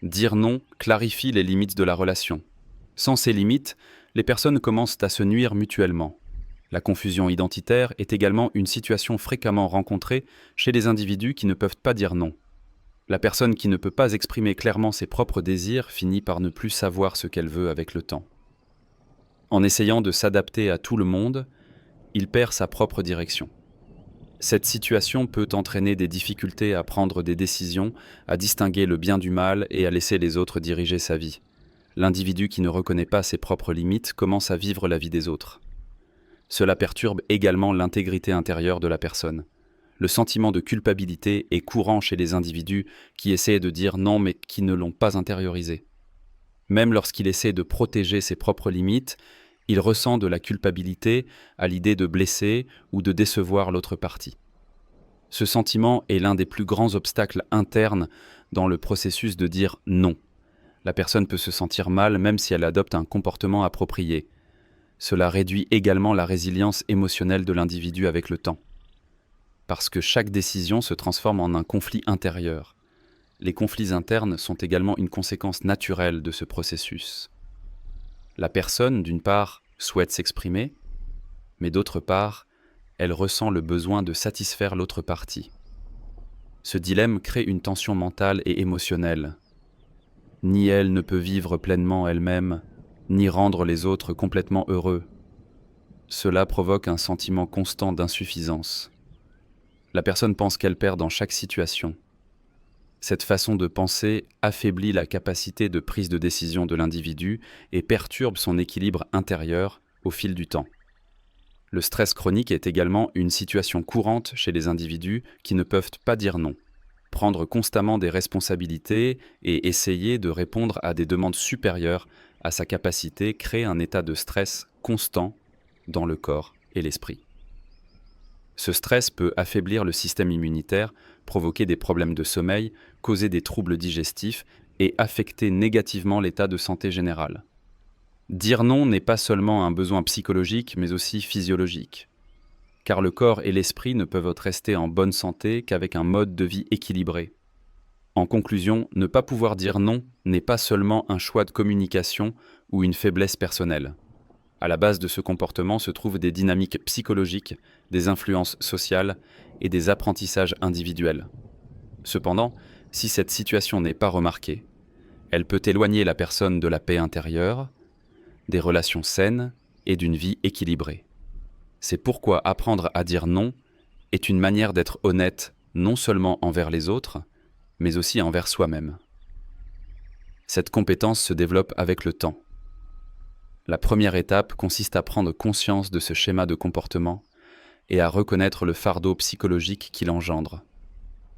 Dire non clarifie les limites de la relation. Sans ces limites, les personnes commencent à se nuire mutuellement. La confusion identitaire est également une situation fréquemment rencontrée chez les individus qui ne peuvent pas dire non. La personne qui ne peut pas exprimer clairement ses propres désirs finit par ne plus savoir ce qu'elle veut avec le temps. En essayant de s'adapter à tout le monde, il perd sa propre direction. Cette situation peut entraîner des difficultés à prendre des décisions, à distinguer le bien du mal et à laisser les autres diriger sa vie. L'individu qui ne reconnaît pas ses propres limites commence à vivre la vie des autres. Cela perturbe également l'intégrité intérieure de la personne. Le sentiment de culpabilité est courant chez les individus qui essaient de dire non mais qui ne l'ont pas intériorisé. Même lorsqu'il essaie de protéger ses propres limites, il ressent de la culpabilité à l'idée de blesser ou de décevoir l'autre partie. Ce sentiment est l'un des plus grands obstacles internes dans le processus de dire non. La personne peut se sentir mal même si elle adopte un comportement approprié. Cela réduit également la résilience émotionnelle de l'individu avec le temps. Parce que chaque décision se transforme en un conflit intérieur. Les conflits internes sont également une conséquence naturelle de ce processus. La personne, d'une part, souhaite s'exprimer, mais d'autre part, elle ressent le besoin de satisfaire l'autre partie. Ce dilemme crée une tension mentale et émotionnelle. Ni elle ne peut vivre pleinement elle-même, ni rendre les autres complètement heureux. Cela provoque un sentiment constant d'insuffisance. La personne pense qu'elle perd dans chaque situation. Cette façon de penser affaiblit la capacité de prise de décision de l'individu et perturbe son équilibre intérieur au fil du temps. Le stress chronique est également une situation courante chez les individus qui ne peuvent pas dire non. Prendre constamment des responsabilités et essayer de répondre à des demandes supérieures à sa capacité crée un état de stress constant dans le corps et l'esprit. Ce stress peut affaiblir le système immunitaire, provoquer des problèmes de sommeil, causer des troubles digestifs et affecter négativement l'état de santé général. Dire non n'est pas seulement un besoin psychologique, mais aussi physiologique. Car le corps et l'esprit ne peuvent rester en bonne santé qu'avec un mode de vie équilibré. En conclusion, ne pas pouvoir dire non n'est pas seulement un choix de communication ou une faiblesse personnelle. À la base de ce comportement se trouvent des dynamiques psychologiques, des influences sociales et des apprentissages individuels. Cependant, si cette situation n'est pas remarquée, elle peut éloigner la personne de la paix intérieure, des relations saines et d'une vie équilibrée. C'est pourquoi apprendre à dire non est une manière d'être honnête non seulement envers les autres, mais aussi envers soi-même. Cette compétence se développe avec le temps. La première étape consiste à prendre conscience de ce schéma de comportement et à reconnaître le fardeau psychologique qu'il engendre.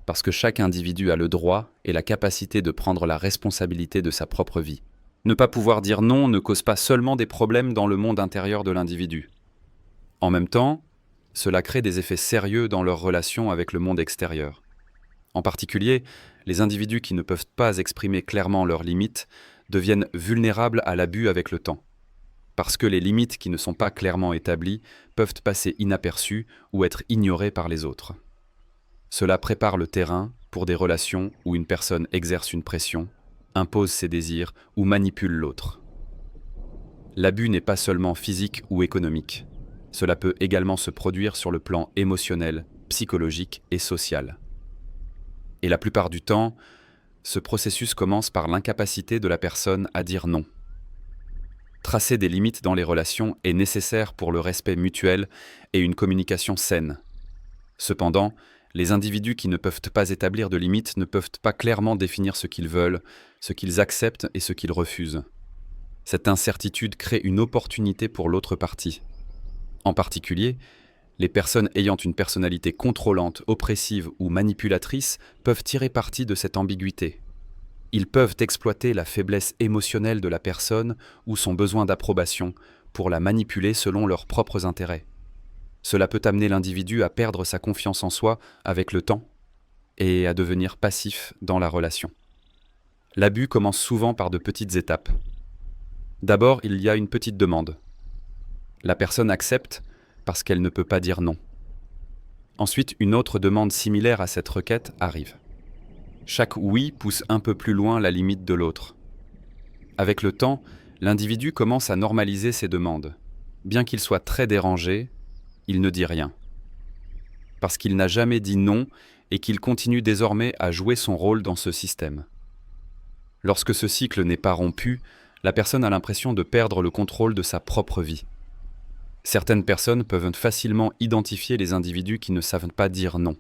Parce que chaque individu a le droit et la capacité de prendre la responsabilité de sa propre vie. Ne pas pouvoir dire non ne cause pas seulement des problèmes dans le monde intérieur de l'individu. En même temps, cela crée des effets sérieux dans leurs relations avec le monde extérieur. En particulier, les individus qui ne peuvent pas exprimer clairement leurs limites deviennent vulnérables à l'abus avec le temps. Parce que les limites qui ne sont pas clairement établies peuvent passer inaperçues ou être ignorées par les autres. Cela prépare le terrain pour des relations où une personne exerce une pression, impose ses désirs ou manipule l'autre. L'abus n'est pas seulement physique ou économique. Cela peut également se produire sur le plan émotionnel, psychologique et social. Et la plupart du temps, ce processus commence par l'incapacité de la personne à dire non. Tracer des limites dans les relations est nécessaire pour le respect mutuel et une communication saine. Cependant, les individus qui ne peuvent pas établir de limites ne peuvent pas clairement définir ce qu'ils veulent, ce qu'ils acceptent et ce qu'ils refusent. Cette incertitude crée une opportunité pour l'autre partie. En particulier, les personnes ayant une personnalité contrôlante, oppressive ou manipulatrice peuvent tirer parti de cette ambiguïté. Ils peuvent exploiter la faiblesse émotionnelle de la personne ou son besoin d'approbation pour la manipuler selon leurs propres intérêts. Cela peut amener l'individu à perdre sa confiance en soi avec le temps et à devenir passif dans la relation. L'abus commence souvent par de petites étapes. D'abord, il y a une petite demande. La personne accepte parce qu'elle ne peut pas dire non. Ensuite, une autre demande similaire à cette requête arrive. Chaque oui pousse un peu plus loin la limite de l'autre. Avec le temps, l'individu commence à normaliser ses demandes. Bien qu'il soit très dérangé, il ne dit rien. Parce qu'il n'a jamais dit non et qu'il continue désormais à jouer son rôle dans ce système. Lorsque ce cycle n'est pas rompu, la personne a l'impression de perdre le contrôle de sa propre vie. Certaines personnes peuvent facilement identifier les individus qui ne savent pas dire non.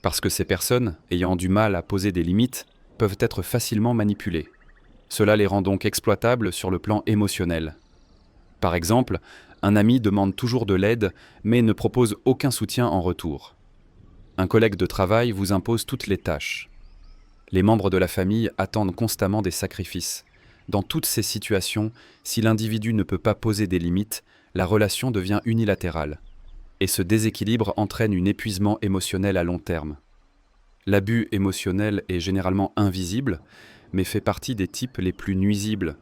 Parce que ces personnes, ayant du mal à poser des limites, peuvent être facilement manipulées. Cela les rend donc exploitables sur le plan émotionnel. Par exemple, un ami demande toujours de l'aide, mais ne propose aucun soutien en retour. Un collègue de travail vous impose toutes les tâches. Les membres de la famille attendent constamment des sacrifices. Dans toutes ces situations, si l'individu ne peut pas poser des limites, la relation devient unilatérale. Et ce déséquilibre entraîne un épuisement émotionnel à long terme. L'abus émotionnel est généralement invisible, mais fait partie des types les plus nuisibles.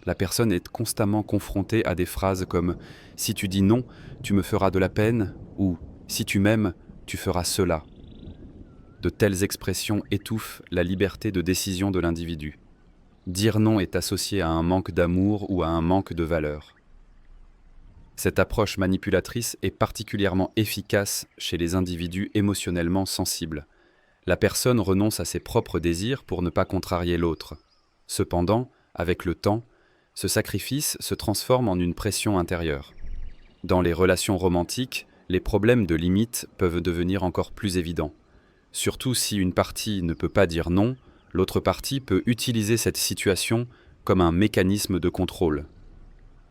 La personne est constamment confrontée à des phrases comme « si tu dis non, tu me feras de la peine » ou « si tu m'aimes, tu feras cela ». De telles expressions étouffent la liberté de décision de l'individu. Dire non est associé à un manque d'amour ou à un manque de valeur. Cette approche manipulatrice est particulièrement efficace chez les individus émotionnellement sensibles. La personne renonce à ses propres désirs pour ne pas contrarier l'autre. Cependant, avec le temps, ce sacrifice se transforme en une pression intérieure. Dans les relations romantiques, les problèmes de limite peuvent devenir encore plus évidents. Surtout si une partie ne peut pas dire non, l'autre partie peut utiliser cette situation comme un mécanisme de contrôle.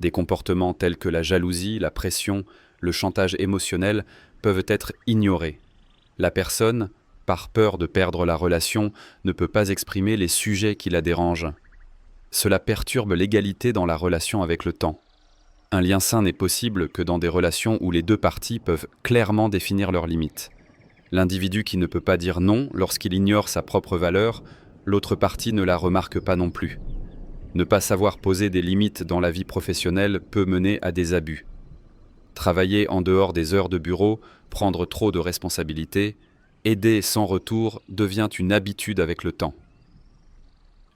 Des comportements tels que la jalousie, la pression, le chantage émotionnel peuvent être ignorés. La personne, par peur de perdre la relation, ne peut pas exprimer les sujets qui la dérangent. Cela perturbe l'égalité dans la relation avec le temps. Un lien sain n'est possible que dans des relations où les deux parties peuvent clairement définir leurs limites. L'individu qui ne peut pas dire non lorsqu'il ignore sa propre valeur, l'autre partie ne la remarque pas non plus. Ne pas savoir poser des limites dans la vie professionnelle peut mener à des abus. Travailler en dehors des heures de bureau, prendre trop de responsabilités, aider sans retour devient une habitude avec le temps.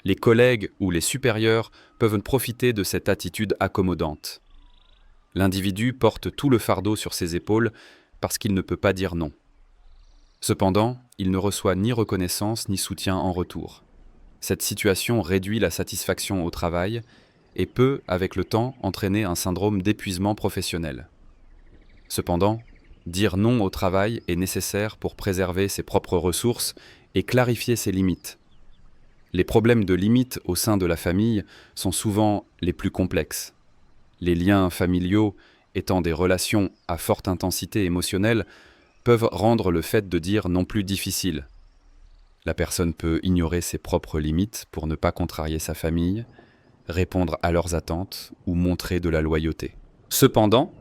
Les collègues ou les supérieurs peuvent profiter de cette attitude accommodante. L'individu porte tout le fardeau sur ses épaules parce qu'il ne peut pas dire non. Cependant, il ne reçoit ni reconnaissance ni soutien en retour. Cette situation réduit la satisfaction au travail et peut, avec le temps, entraîner un syndrome d'épuisement professionnel. Cependant, dire non au travail est nécessaire pour préserver ses propres ressources et clarifier ses limites. Les problèmes de limites au sein de la famille sont souvent les plus complexes. Les liens familiaux, étant des relations à forte intensité émotionnelle, peuvent rendre le fait de dire non plus difficile. La personne peut ignorer ses propres limites pour ne pas contrarier sa famille, répondre à leurs attentes ou montrer de la loyauté. Cependant,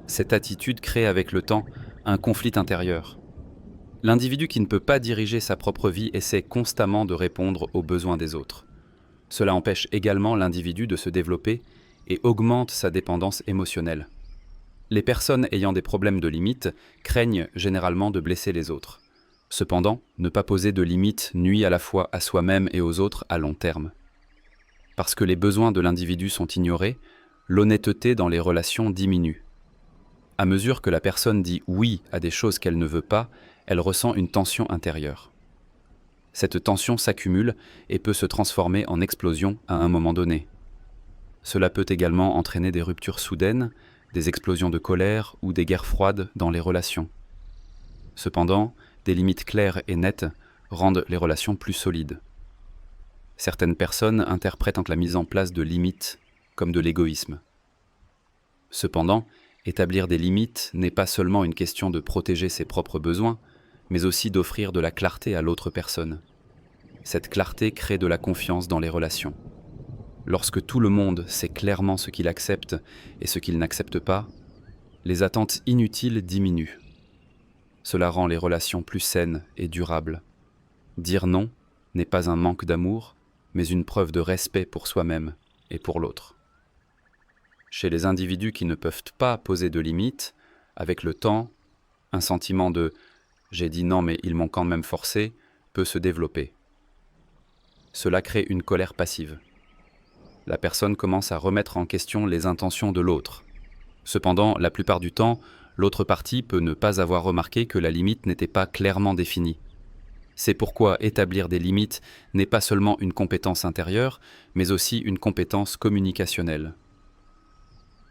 cette attitude crée avec le temps un conflit intérieur. L'individu qui ne peut pas diriger sa propre vie essaie constamment de répondre aux besoins des autres. Cela empêche également l'individu de se développer et augmente sa dépendance émotionnelle. Les personnes ayant des problèmes de limites craignent généralement de blesser les autres. Cependant, ne pas poser de limites nuit à la fois à soi-même et aux autres à long terme. Parce que les besoins de l'individu sont ignorés, l'honnêteté dans les relations diminue. À mesure que la personne dit oui à des choses qu'elle ne veut pas, elle ressent une tension intérieure. Cette tension s'accumule et peut se transformer en explosion à un moment donné. Cela peut également entraîner des ruptures soudaines, des explosions de colère ou des guerres froides dans les relations. Cependant, des limites claires et nettes rendent les relations plus solides. Certaines personnes interprètent la mise en place de limites comme de l'égoïsme. Cependant, établir des limites n'est pas seulement une question de protéger ses propres besoins, mais aussi d'offrir de la clarté à l'autre personne. Cette clarté crée de la confiance dans les relations. Lorsque tout le monde sait clairement ce qu'il accepte et ce qu'il n'accepte pas, les attentes inutiles diminuent. Cela rend les relations plus saines et durables. Dire non n'est pas un manque d'amour, mais une preuve de respect pour soi-même et pour l'autre. Chez les individus qui ne peuvent pas poser de limites, avec le temps, un sentiment de « j'ai dit non mais ils m'ont quand même forcé » peut se développer. Cela crée une colère passive. La personne commence à remettre en question les intentions de l'autre. Cependant, la plupart du temps, l'autre partie peut ne pas avoir remarqué que la limite n'était pas clairement définie. C'est pourquoi établir des limites n'est pas seulement une compétence intérieure, mais aussi une compétence communicationnelle.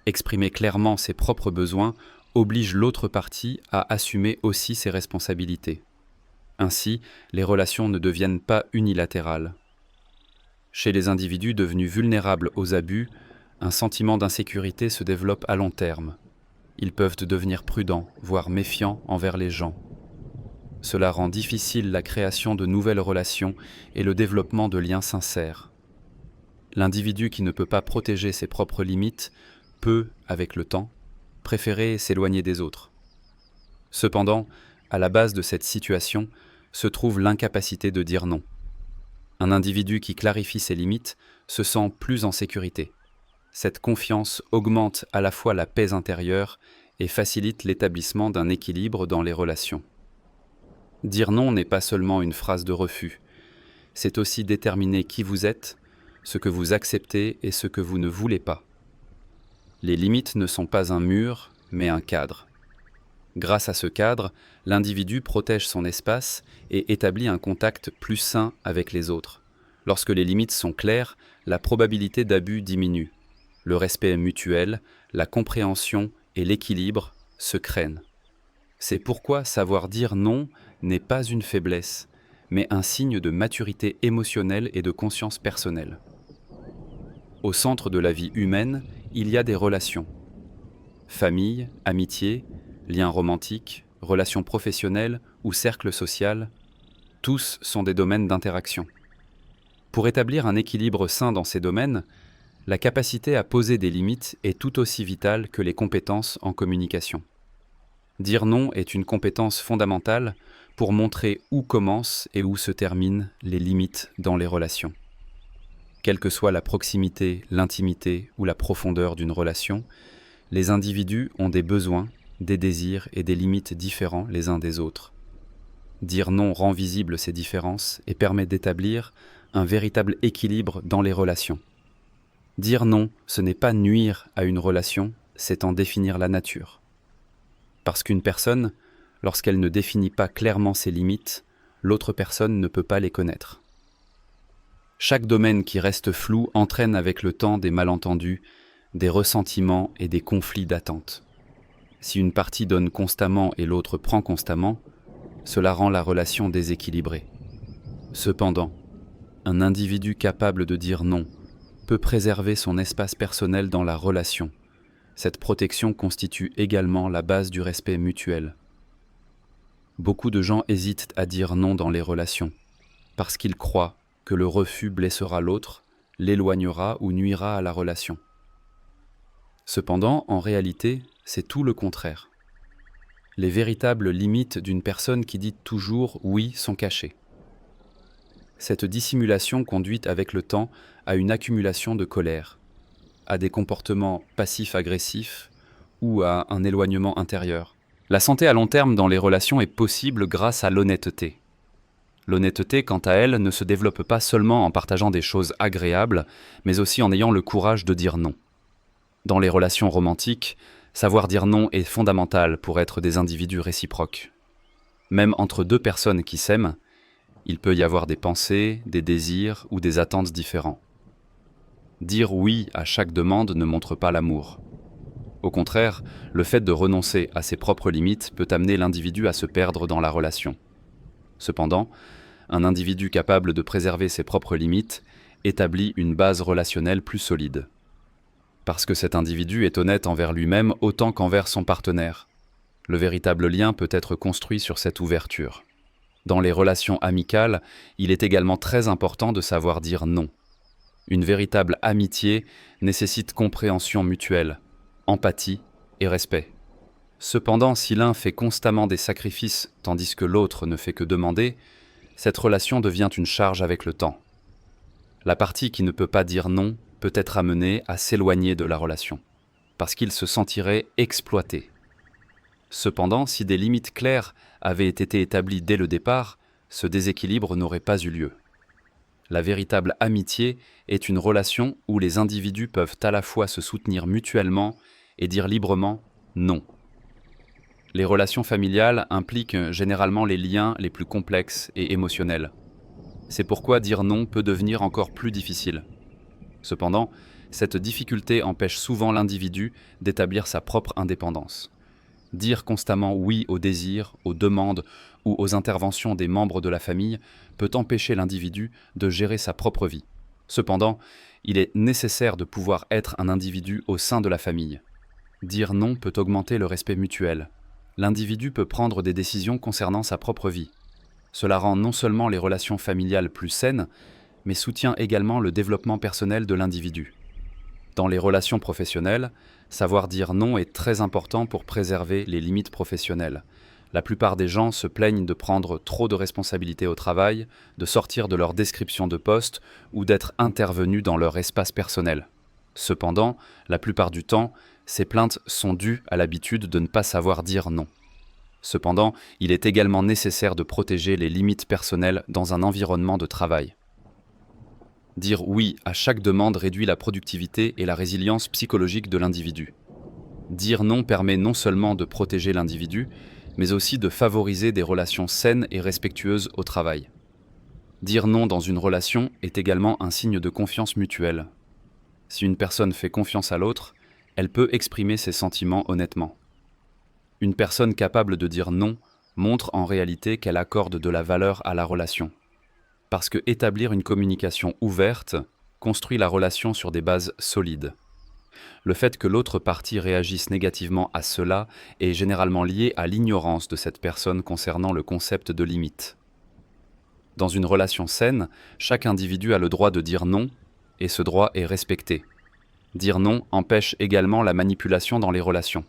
Exprimer clairement ses propres besoins oblige l'autre partie à assumer aussi ses responsabilités. Ainsi, les relations ne deviennent pas unilatérales. Chez les individus devenus vulnérables aux abus, un sentiment d'insécurité se développe à long terme. Ils peuvent devenir prudents, voire méfiants envers les gens. Cela rend difficile la création de nouvelles relations et le développement de liens sincères. L'individu qui ne peut pas protéger ses propres limites peut, avec le temps, préférer s'éloigner des autres. Cependant, à la base de cette situation se trouve l'incapacité de dire non. Un individu qui clarifie ses limites se sent plus en sécurité. Cette confiance augmente à la fois la paix intérieure et facilite l'établissement d'un équilibre dans les relations. Dire non n'est pas seulement une phrase de refus, c'est aussi déterminer qui vous êtes, ce que vous acceptez et ce que vous ne voulez pas. Les limites ne sont pas un mur, mais un cadre. Grâce à ce cadre, l'individu protège son espace et établit un contact plus sain avec les autres. Lorsque les limites sont claires, la probabilité d'abus diminue. Le respect mutuel, la compréhension et l'équilibre se créent. C'est pourquoi savoir dire non n'est pas une faiblesse, mais un signe de maturité émotionnelle et de conscience personnelle. Au centre de la vie humaine, Il y a des relations. Famille, amitié, liens romantiques, relations professionnelles ou cercle social, tous sont des domaines d'interaction. Pour établir un équilibre sain dans ces domaines, la capacité à poser des limites est tout aussi vitale que les compétences en communication. Dire non est une compétence fondamentale pour montrer où commencent et où se terminent les limites dans les relations. Quelle que soit la proximité, l'intimité ou la profondeur d'une relation, les individus ont des besoins, des désirs et des limites différents les uns des autres. Dire non rend visibles ces différences et permet d'établir un véritable équilibre dans les relations. Dire non, ce n'est pas nuire à une relation, c'est en définir la nature. Parce qu'une personne, lorsqu'elle ne définit pas clairement ses limites, l'autre personne ne peut pas les connaître. Chaque domaine qui reste flou entraîne avec le temps des malentendus, des ressentiments et des conflits d'attente. Si une partie donne constamment et l'autre prend constamment, cela rend la relation déséquilibrée. Cependant, un individu capable de dire non peut préserver son espace personnel dans la relation. Cette protection constitue également la base du respect mutuel. Beaucoup de gens hésitent à dire non dans les relations, parce qu'ils croient que le refus blessera l'autre, l'éloignera ou nuira à la relation. Cependant, en réalité, c'est tout le contraire. Les véritables limites d'une personne qui dit toujours « oui » sont cachées. Cette dissimulation conduit avec le temps à une accumulation de colère, à des comportements passifs-agressifs ou à un éloignement intérieur. La santé à long terme dans les relations est possible grâce à l'honnêteté. L'honnêteté, quant à elle, ne se développe pas seulement en partageant des choses agréables, mais aussi en ayant le courage de dire non. Dans les relations romantiques, savoir dire non est fondamental pour être des individus réciproques. Même entre deux personnes qui s'aiment, il peut y avoir des pensées, des désirs ou des attentes différents. Dire oui à chaque demande ne montre pas l'amour. Au contraire, le fait de renoncer à ses propres limites peut amener l'individu à se perdre dans la relation. Cependant, un individu capable de préserver ses propres limites établit une base relationnelle plus solide. Parce que cet individu est honnête envers lui-même autant qu'envers son partenaire. Le véritable lien peut être construit sur cette ouverture. Dans les relations amicales, il est également très important de savoir dire non. Une véritable amitié nécessite compréhension mutuelle, empathie et respect. Cependant, si l'un fait constamment des sacrifices tandis que l'autre ne fait que demander, cette relation devient une charge avec le temps. La partie qui ne peut pas dire non peut être amenée à s'éloigner de la relation, parce qu'il se sentirait exploité. Cependant, si des limites claires avaient été établies dès le départ, ce déséquilibre n'aurait pas eu lieu. La véritable amitié est une relation où les individus peuvent à la fois se soutenir mutuellement et dire librement « non ». Les relations familiales impliquent généralement les liens les plus complexes et émotionnels. C'est pourquoi dire non peut devenir encore plus difficile. Cependant, cette difficulté empêche souvent l'individu d'établir sa propre indépendance. Dire constamment oui aux désirs, aux demandes ou aux interventions des membres de la famille peut empêcher l'individu de gérer sa propre vie. Cependant, il est nécessaire de pouvoir être un individu au sein de la famille. Dire non peut augmenter le respect mutuel. L'individu peut prendre des décisions concernant sa propre vie. Cela rend non seulement les relations familiales plus saines, mais soutient également le développement personnel de l'individu. Dans les relations professionnelles, savoir dire non est très important pour préserver les limites professionnelles. La plupart des gens se plaignent de prendre trop de responsabilités au travail, de sortir de leur description de poste ou d'être intervenus dans leur espace personnel. Cependant, la plupart du temps, ces plaintes sont dues à l'habitude de ne pas savoir dire non. Cependant, il est également nécessaire de protéger les limites personnelles dans un environnement de travail. Dire oui à chaque demande réduit la productivité et la résilience psychologique de l'individu. Dire non permet non seulement de protéger l'individu, mais aussi de favoriser des relations saines et respectueuses au travail. Dire non dans une relation est également un signe de confiance mutuelle. Si une personne fait confiance à l'autre, elle peut exprimer ses sentiments honnêtement. Une personne capable de dire non montre en réalité qu'elle accorde de la valeur à la relation. Parce que établir une communication ouverte construit la relation sur des bases solides. Le fait que l'autre partie réagisse négativement à cela est généralement lié à l'ignorance de cette personne concernant le concept de limite. Dans une relation saine, chaque individu a le droit de dire non, et ce droit est respecté. Dire non empêche également la manipulation dans les relations.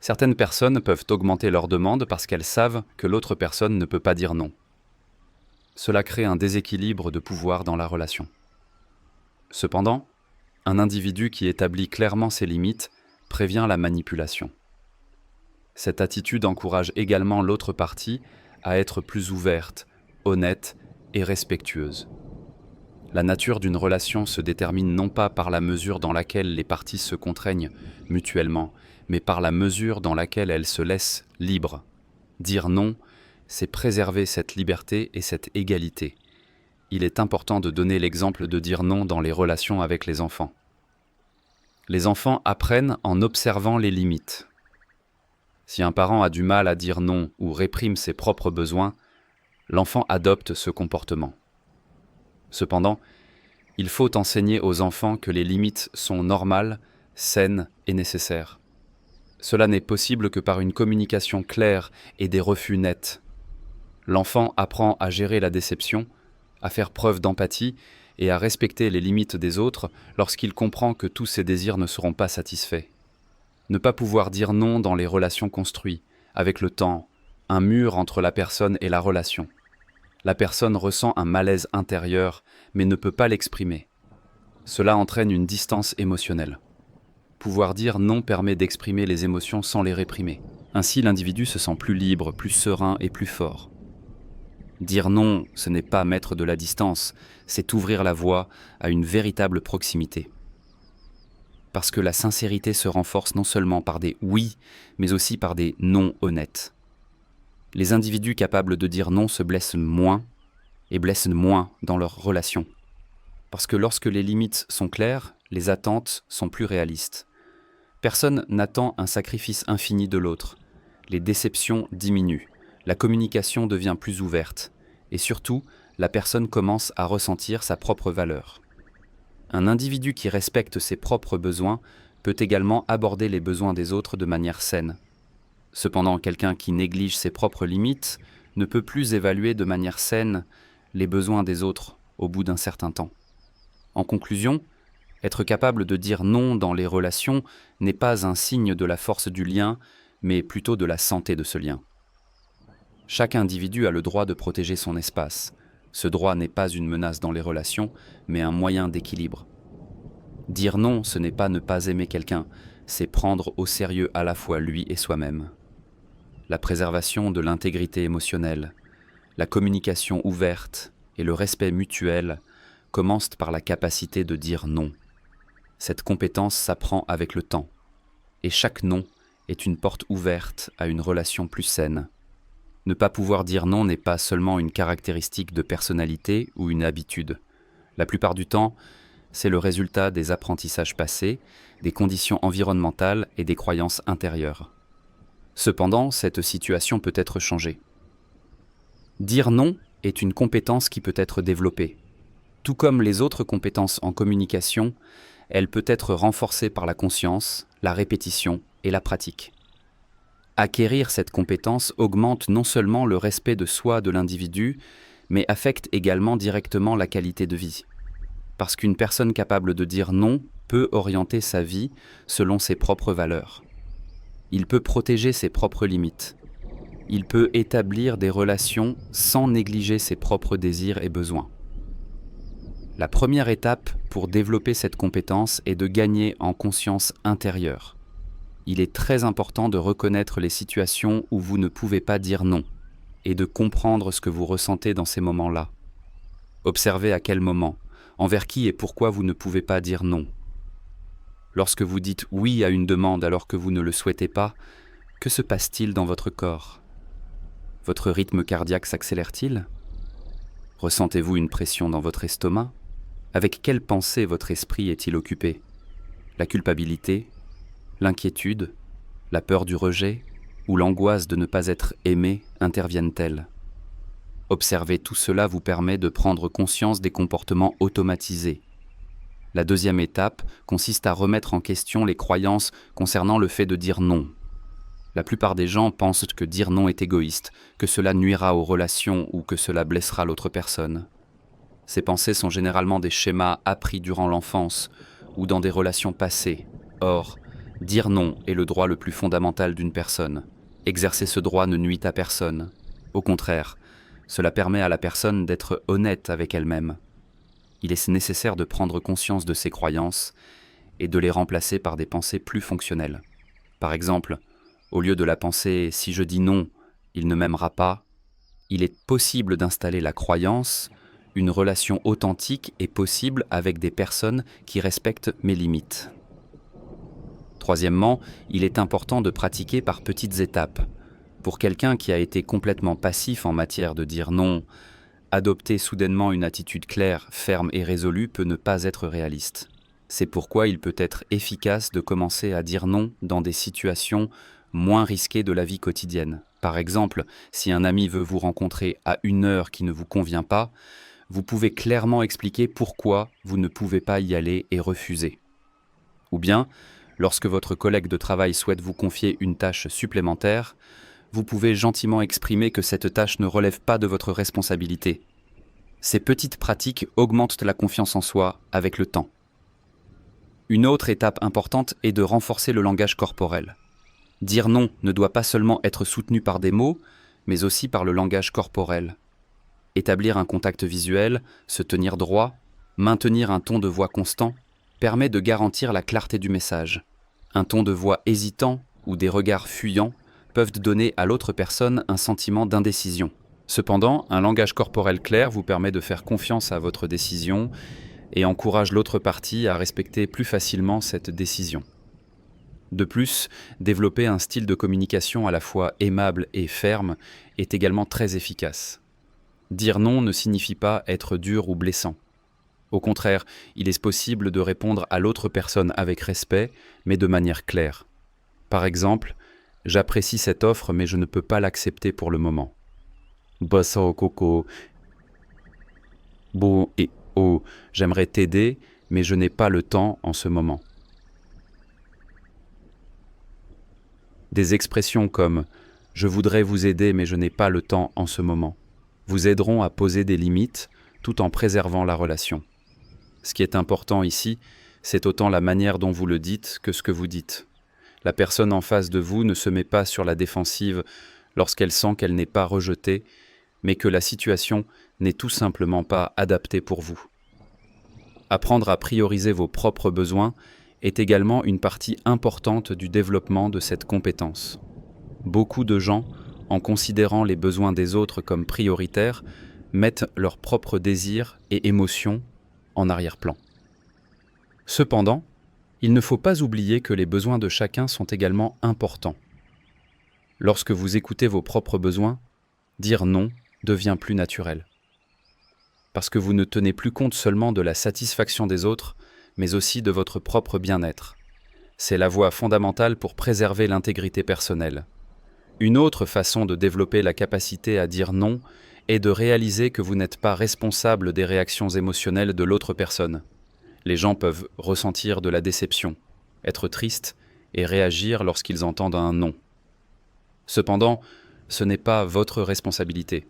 Certaines personnes peuvent augmenter leurs demandes parce qu'elles savent que l'autre personne ne peut pas dire non. Cela crée un déséquilibre de pouvoir dans la relation. Cependant, un individu qui établit clairement ses limites prévient la manipulation. Cette attitude encourage également l'autre partie à être plus ouverte, honnête et respectueuse. La nature d'une relation se détermine non pas par la mesure dans laquelle les parties se contraignent mutuellement, mais par la mesure dans laquelle elles se laissent libres. Dire non, c'est préserver cette liberté et cette égalité. Il est important de donner l'exemple de dire non dans les relations avec les enfants. Les enfants apprennent en observant les limites. Si un parent a du mal à dire non ou réprime ses propres besoins, l'enfant adopte ce comportement. Cependant, il faut enseigner aux enfants que les limites sont normales, saines et nécessaires. Cela n'est possible que par une communication claire et des refus nets. L'enfant apprend à gérer la déception, à faire preuve d'empathie et à respecter les limites des autres lorsqu'il comprend que tous ses désirs ne seront pas satisfaits. Ne pas pouvoir dire non dans les relations construites, avec le temps, un mur entre la personne et la relation. La personne ressent un malaise intérieur, mais ne peut pas l'exprimer. Cela entraîne une distance émotionnelle. Pouvoir dire non permet d'exprimer les émotions sans les réprimer. Ainsi, l'individu se sent plus libre, plus serein et plus fort. Dire non, ce n'est pas mettre de la distance, c'est ouvrir la voie à une véritable proximité. Parce que la sincérité se renforce non seulement par des oui, mais aussi par des non honnêtes. Les individus capables de dire non se blessent moins et blessent moins dans leurs relations. Parce que lorsque les limites sont claires, les attentes sont plus réalistes. Personne n'attend un sacrifice infini de l'autre. Les déceptions diminuent, la communication devient plus ouverte, et surtout, la personne commence à ressentir sa propre valeur. Un individu qui respecte ses propres besoins peut également aborder les besoins des autres de manière saine. Cependant, quelqu'un qui néglige ses propres limites ne peut plus évaluer de manière saine les besoins des autres au bout d'un certain temps. En conclusion, être capable de dire non dans les relations n'est pas un signe de la force du lien, mais plutôt de la santé de ce lien. Chaque individu a le droit de protéger son espace. Ce droit n'est pas une menace dans les relations, mais un moyen d'équilibre. Dire non, ce n'est pas ne pas aimer quelqu'un, c'est prendre au sérieux à la fois lui et soi-même. La préservation de l'intégrité émotionnelle, la communication ouverte et le respect mutuel commencent par la capacité de dire non. Cette compétence s'apprend avec le temps, et chaque non est une porte ouverte à une relation plus saine. Ne pas pouvoir dire non n'est pas seulement une caractéristique de personnalité ou une habitude. La plupart du temps, c'est le résultat des apprentissages passés, des conditions environnementales et des croyances intérieures. Cependant, cette situation peut être changée. Dire non est une compétence qui peut être développée. Tout comme les autres compétences en communication, elle peut être renforcée par la conscience, la répétition et la pratique. Acquérir cette compétence augmente non seulement le respect de soi de l'individu, mais affecte également directement la qualité de vie. Parce qu'une personne capable de dire non peut orienter sa vie selon ses propres valeurs. Il peut protéger ses propres limites. Il peut établir des relations sans négliger ses propres désirs et besoins. La première étape pour développer cette compétence est de gagner en conscience intérieure. Il est très important de reconnaître les situations où vous ne pouvez pas dire non et de comprendre ce que vous ressentez dans ces moments-là. Observez à quel moment, envers qui et pourquoi vous ne pouvez pas dire non. Lorsque vous dites oui à une demande alors que vous ne le souhaitez pas, que se passe-t-il dans votre corps ? Votre rythme cardiaque s'accélère-t-il ? Ressentez-vous une pression dans votre estomac ? Avec quelle pensée votre esprit est-il occupé ? La culpabilité ? L'inquiétude, la peur du rejet ou l'angoisse de ne pas être aimé interviennent-elles ? Observer tout cela vous permet de prendre conscience des comportements automatisés. La deuxième étape consiste à remettre en question les croyances concernant le fait de dire non. La plupart des gens pensent que dire non est égoïste, que cela nuira aux relations ou que cela blessera l'autre personne. Ces pensées sont généralement des schémas appris durant l'enfance ou dans des relations passées. Or, dire non est le droit le plus fondamental d'une personne. Exercer ce droit ne nuit à personne. Au contraire, cela permet à la personne d'être honnête avec elle-même. Il est nécessaire de prendre conscience de ses croyances et de les remplacer par des pensées plus fonctionnelles. Par exemple, au lieu de la pensée « si je dis non, il ne m'aimera pas », il est possible d'installer la croyance « une relation authentique est possible avec des personnes qui respectent mes limites ». Troisièmement, il est important de pratiquer par petites étapes. Pour quelqu'un qui a été complètement passif en matière de dire non, adopter soudainement une attitude claire, ferme et résolue peut ne pas être réaliste. C'est pourquoi il peut être efficace de commencer à dire non dans des situations moins risquées de la vie quotidienne. Par exemple, si un ami veut vous rencontrer à une heure qui ne vous convient pas, vous pouvez clairement expliquer pourquoi vous ne pouvez pas y aller et refuser. Ou bien, lorsque votre collègue de travail souhaite vous confier une tâche supplémentaire, vous pouvez gentiment exprimer que cette tâche ne relève pas de votre responsabilité. Ces petites pratiques augmentent la confiance en soi avec le temps. Une autre étape importante est de renforcer le langage corporel. Dire non ne doit pas seulement être soutenu par des mots, mais aussi par le langage corporel. Établir un contact visuel, se tenir droit, maintenir un ton de voix constant, permet de garantir la clarté du message. Un ton de voix hésitant ou des regards fuyants peuvent donner à l'autre personne un sentiment d'indécision. Cependant, un langage corporel clair vous permet de faire confiance à votre décision et encourage l'autre partie à respecter plus facilement cette décision. De plus, développer un style de communication à la fois aimable et ferme est également très efficace. Dire non ne signifie pas être dur ou blessant. Au contraire, il est possible de répondre à l'autre personne avec respect, mais de manière claire. Par exemple, « J'apprécie cette offre, mais je ne peux pas l'accepter pour le moment. » Bosso Coco. Bo et O. J'aimerais t'aider, mais je n'ai pas le temps en ce moment. Des expressions comme « Je voudrais vous aider, mais je n'ai pas le temps en ce moment » vous aideront à poser des limites tout en préservant la relation. Ce qui est important ici, c'est autant la manière dont vous le dites que ce que vous dites. La personne en face de vous ne se met pas sur la défensive lorsqu'elle sent qu'elle n'est pas rejetée, mais que la situation n'est tout simplement pas adaptée pour vous. Apprendre à prioriser vos propres besoins est également une partie importante du développement de cette compétence. Beaucoup de gens, en considérant les besoins des autres comme prioritaires, mettent leurs propres désirs et émotions en arrière-plan. Cependant, il ne faut pas oublier que les besoins de chacun sont également importants. Lorsque vous écoutez vos propres besoins, dire non devient plus naturel. Parce que vous ne tenez plus compte seulement de la satisfaction des autres, mais aussi de votre propre bien-être. C'est la voie fondamentale pour préserver l'intégrité personnelle. Une autre façon de développer la capacité à dire non est de réaliser que vous n'êtes pas responsable des réactions émotionnelles de l'autre personne. Les gens peuvent ressentir de la déception, être tristes et réagir lorsqu'ils entendent un non. Cependant, ce n'est pas votre responsabilité.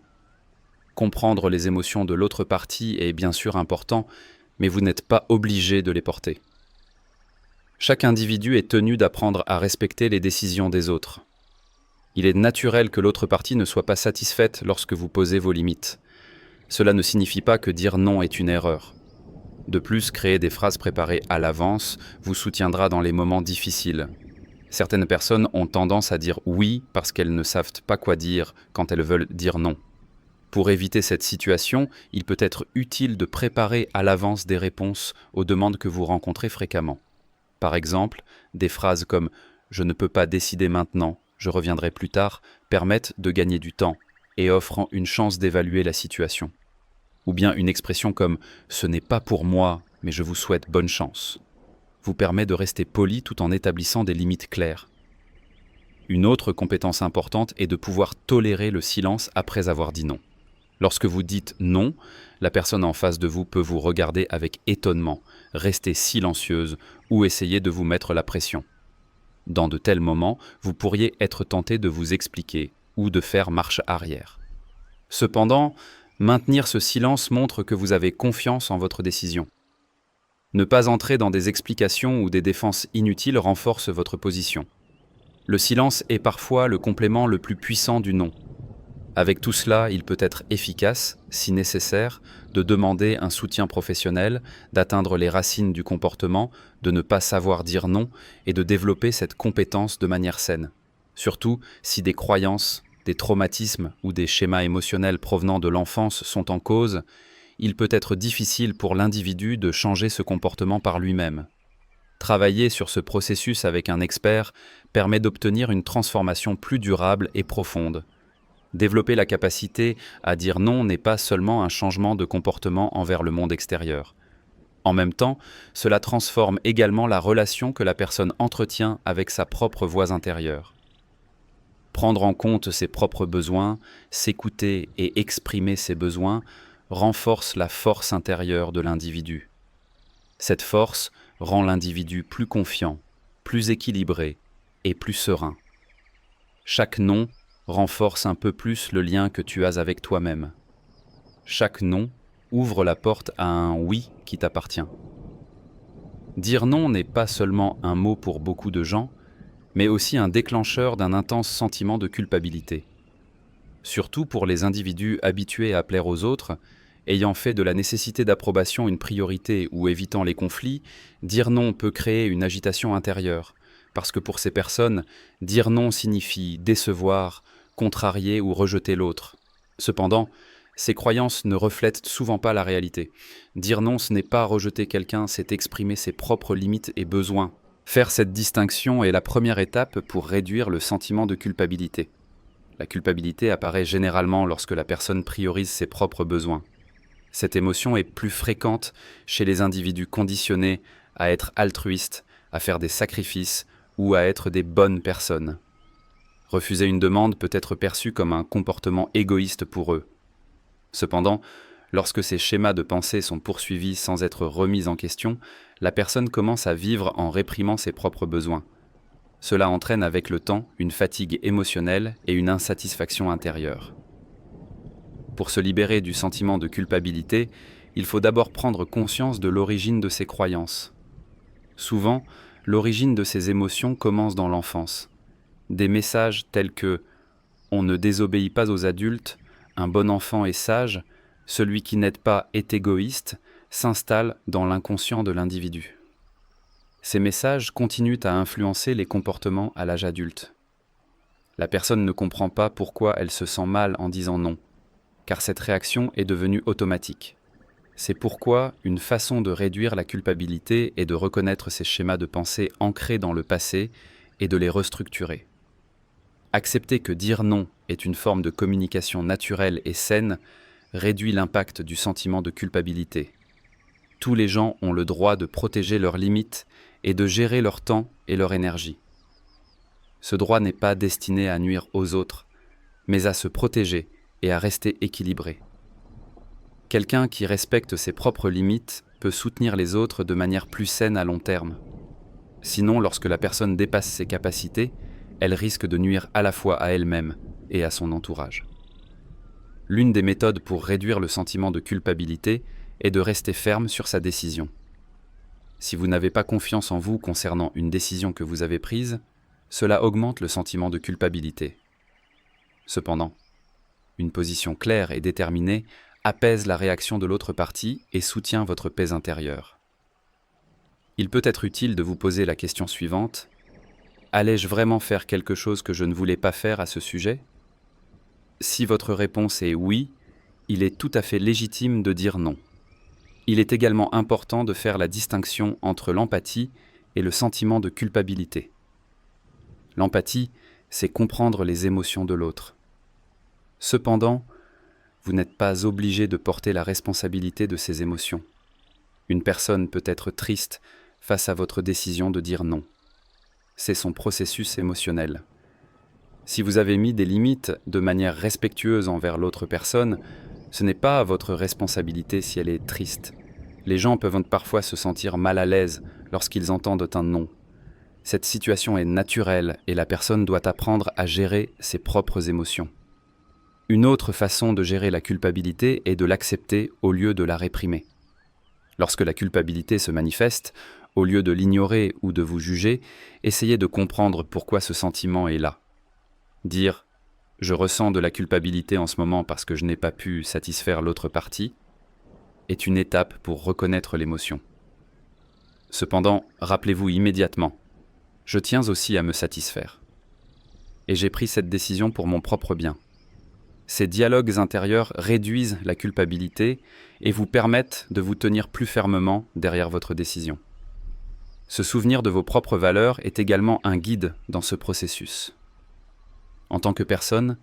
Comprendre les émotions de l'autre partie est bien sûr important, mais vous n'êtes pas obligé de les porter. Chaque individu est tenu d'apprendre à respecter les décisions des autres. Il est naturel que l'autre partie ne soit pas satisfaite lorsque vous posez vos limites. Cela ne signifie pas que dire non est une erreur. De plus, créer des phrases préparées à l'avance vous soutiendra dans les moments difficiles. Certaines personnes ont tendance à dire oui parce qu'elles ne savent pas quoi dire quand elles veulent dire non. Pour éviter cette situation, il peut être utile de préparer à l'avance des réponses aux demandes que vous rencontrez fréquemment. Par exemple, des phrases comme « Je ne peux pas décider maintenant, je reviendrai plus tard » permettent de gagner du temps et offrent une chance d'évaluer la situation. Ou bien une expression comme « Ce n'est pas pour moi, mais je vous souhaite bonne chance » vous permet de rester poli tout en établissant des limites claires. Une autre compétence importante est de pouvoir tolérer le silence après avoir dit non. Lorsque vous dites non, la personne en face de vous peut vous regarder avec étonnement, rester silencieuse ou essayer de vous mettre la pression. Dans de tels moments, vous pourriez être tenté de vous expliquer ou de faire marche arrière. Cependant, maintenir ce silence montre que vous avez confiance en votre décision. Ne pas entrer dans des explications ou des défenses inutiles renforce votre position. Le silence est parfois le complément le plus puissant du non. Avec tout cela, il peut être efficace, si nécessaire, de demander un soutien professionnel, d'atteindre les racines du comportement, de ne pas savoir dire non et de développer cette compétence de manière saine. Surtout si des croyances, des traumatismes ou des schémas émotionnels provenant de l'enfance sont en cause, il peut être difficile pour l'individu de changer ce comportement par lui-même. Travailler sur ce processus avec un expert permet d'obtenir une transformation plus durable et profonde. Développer la capacité à dire non n'est pas seulement un changement de comportement envers le monde extérieur. En même temps, cela transforme également la relation que la personne entretient avec sa propre voix intérieure. Prendre en compte ses propres besoins, s'écouter et exprimer ses besoins renforce la force intérieure de l'individu. Cette force rend l'individu plus confiant, plus équilibré et plus serein. Chaque non renforce un peu plus le lien que tu as avec toi-même. Chaque non ouvre la porte à un oui qui t'appartient. Dire non n'est pas seulement un mot pour beaucoup de gens, mais aussi un déclencheur d'un intense sentiment de culpabilité. Surtout pour les individus habitués à plaire aux autres, ayant fait de la nécessité d'approbation une priorité ou évitant les conflits, dire non peut créer une agitation intérieure, parce que pour ces personnes, dire non signifie décevoir, contrarier ou rejeter l'autre. Cependant, ces croyances ne reflètent souvent pas la réalité. Dire non, ce n'est pas rejeter quelqu'un, c'est exprimer ses propres limites et besoins. Faire cette distinction est la première étape pour réduire le sentiment de culpabilité. La culpabilité apparaît généralement lorsque la personne priorise ses propres besoins. Cette émotion est plus fréquente chez les individus conditionnés à être altruistes, à faire des sacrifices ou à être des bonnes personnes. Refuser une demande peut être perçu comme un comportement égoïste pour eux. Cependant, lorsque ces schémas de pensée sont poursuivis sans être remis en question, la personne commence à vivre en réprimant ses propres besoins. Cela entraîne avec le temps une fatigue émotionnelle et une insatisfaction intérieure. Pour se libérer du sentiment de culpabilité, il faut d'abord prendre conscience de l'origine de ces croyances. Souvent, l'origine de ces émotions commence dans l'enfance. Des messages tels que « on ne désobéit pas aux adultes »,« un bon enfant est sage »,« celui qui n'aide pas est égoïste » s'installent dans l'inconscient de l'individu. Ces messages continuent à influencer les comportements à l'âge adulte. La personne ne comprend pas pourquoi elle se sent mal en disant non, car cette réaction est devenue automatique. C'est pourquoi une façon de réduire la culpabilité est de reconnaître ces schémas de pensée ancrés dans le passé et de les restructurer. Accepter que dire non est une forme de communication naturelle et saine réduit l'impact du sentiment de culpabilité. Tous les gens ont le droit de protéger leurs limites et de gérer leur temps et leur énergie. Ce droit n'est pas destiné à nuire aux autres, mais à se protéger et à rester équilibré. Quelqu'un qui respecte ses propres limites peut soutenir les autres de manière plus saine à long terme. Sinon, lorsque la personne dépasse ses capacités, elle risque de nuire à la fois à elle-même et à son entourage. L'une des méthodes pour réduire le sentiment de culpabilité est de rester ferme sur sa décision. Si vous n'avez pas confiance en vous concernant une décision que vous avez prise, cela augmente le sentiment de culpabilité. Cependant, une position claire et déterminée apaise la réaction de l'autre partie et soutient votre paix intérieure. Il peut être utile de vous poser la question suivante : allais-je vraiment faire quelque chose que je ne voulais pas faire à ce sujet ? Si votre réponse est oui, il est tout à fait légitime de dire non. Il est également important de faire la distinction entre l'empathie et le sentiment de culpabilité. L'empathie, c'est comprendre les émotions de l'autre. Cependant, vous n'êtes pas obligé de porter la responsabilité de ces émotions. Une personne peut être triste face à votre décision de dire non. C'est son processus émotionnel. Si vous avez mis des limites de manière respectueuse envers l'autre personne, Ce n'est pas votre responsabilité si elle est triste. Les gens peuvent parfois se sentir mal à l'aise lorsqu'ils entendent un non. Cette situation est naturelle et la personne doit apprendre à gérer ses propres émotions. Une autre façon de gérer la culpabilité est de l'accepter au lieu de la réprimer. Lorsque la culpabilité se manifeste, au lieu de l'ignorer ou de vous juger, essayez de comprendre pourquoi ce sentiment est là. Dire « je ressens de la culpabilité en ce moment parce que je n'ai pas pu satisfaire l'autre partie » est une étape pour reconnaître l'émotion. Cependant, rappelez-vous immédiatement « je tiens aussi à me satisfaire » et j'ai pris cette décision pour mon propre bien. Ces dialogues intérieurs réduisent la culpabilité et vous permettent de vous tenir plus fermement derrière votre décision. Se souvenir de vos propres valeurs est également un guide dans ce processus. En tant que personne,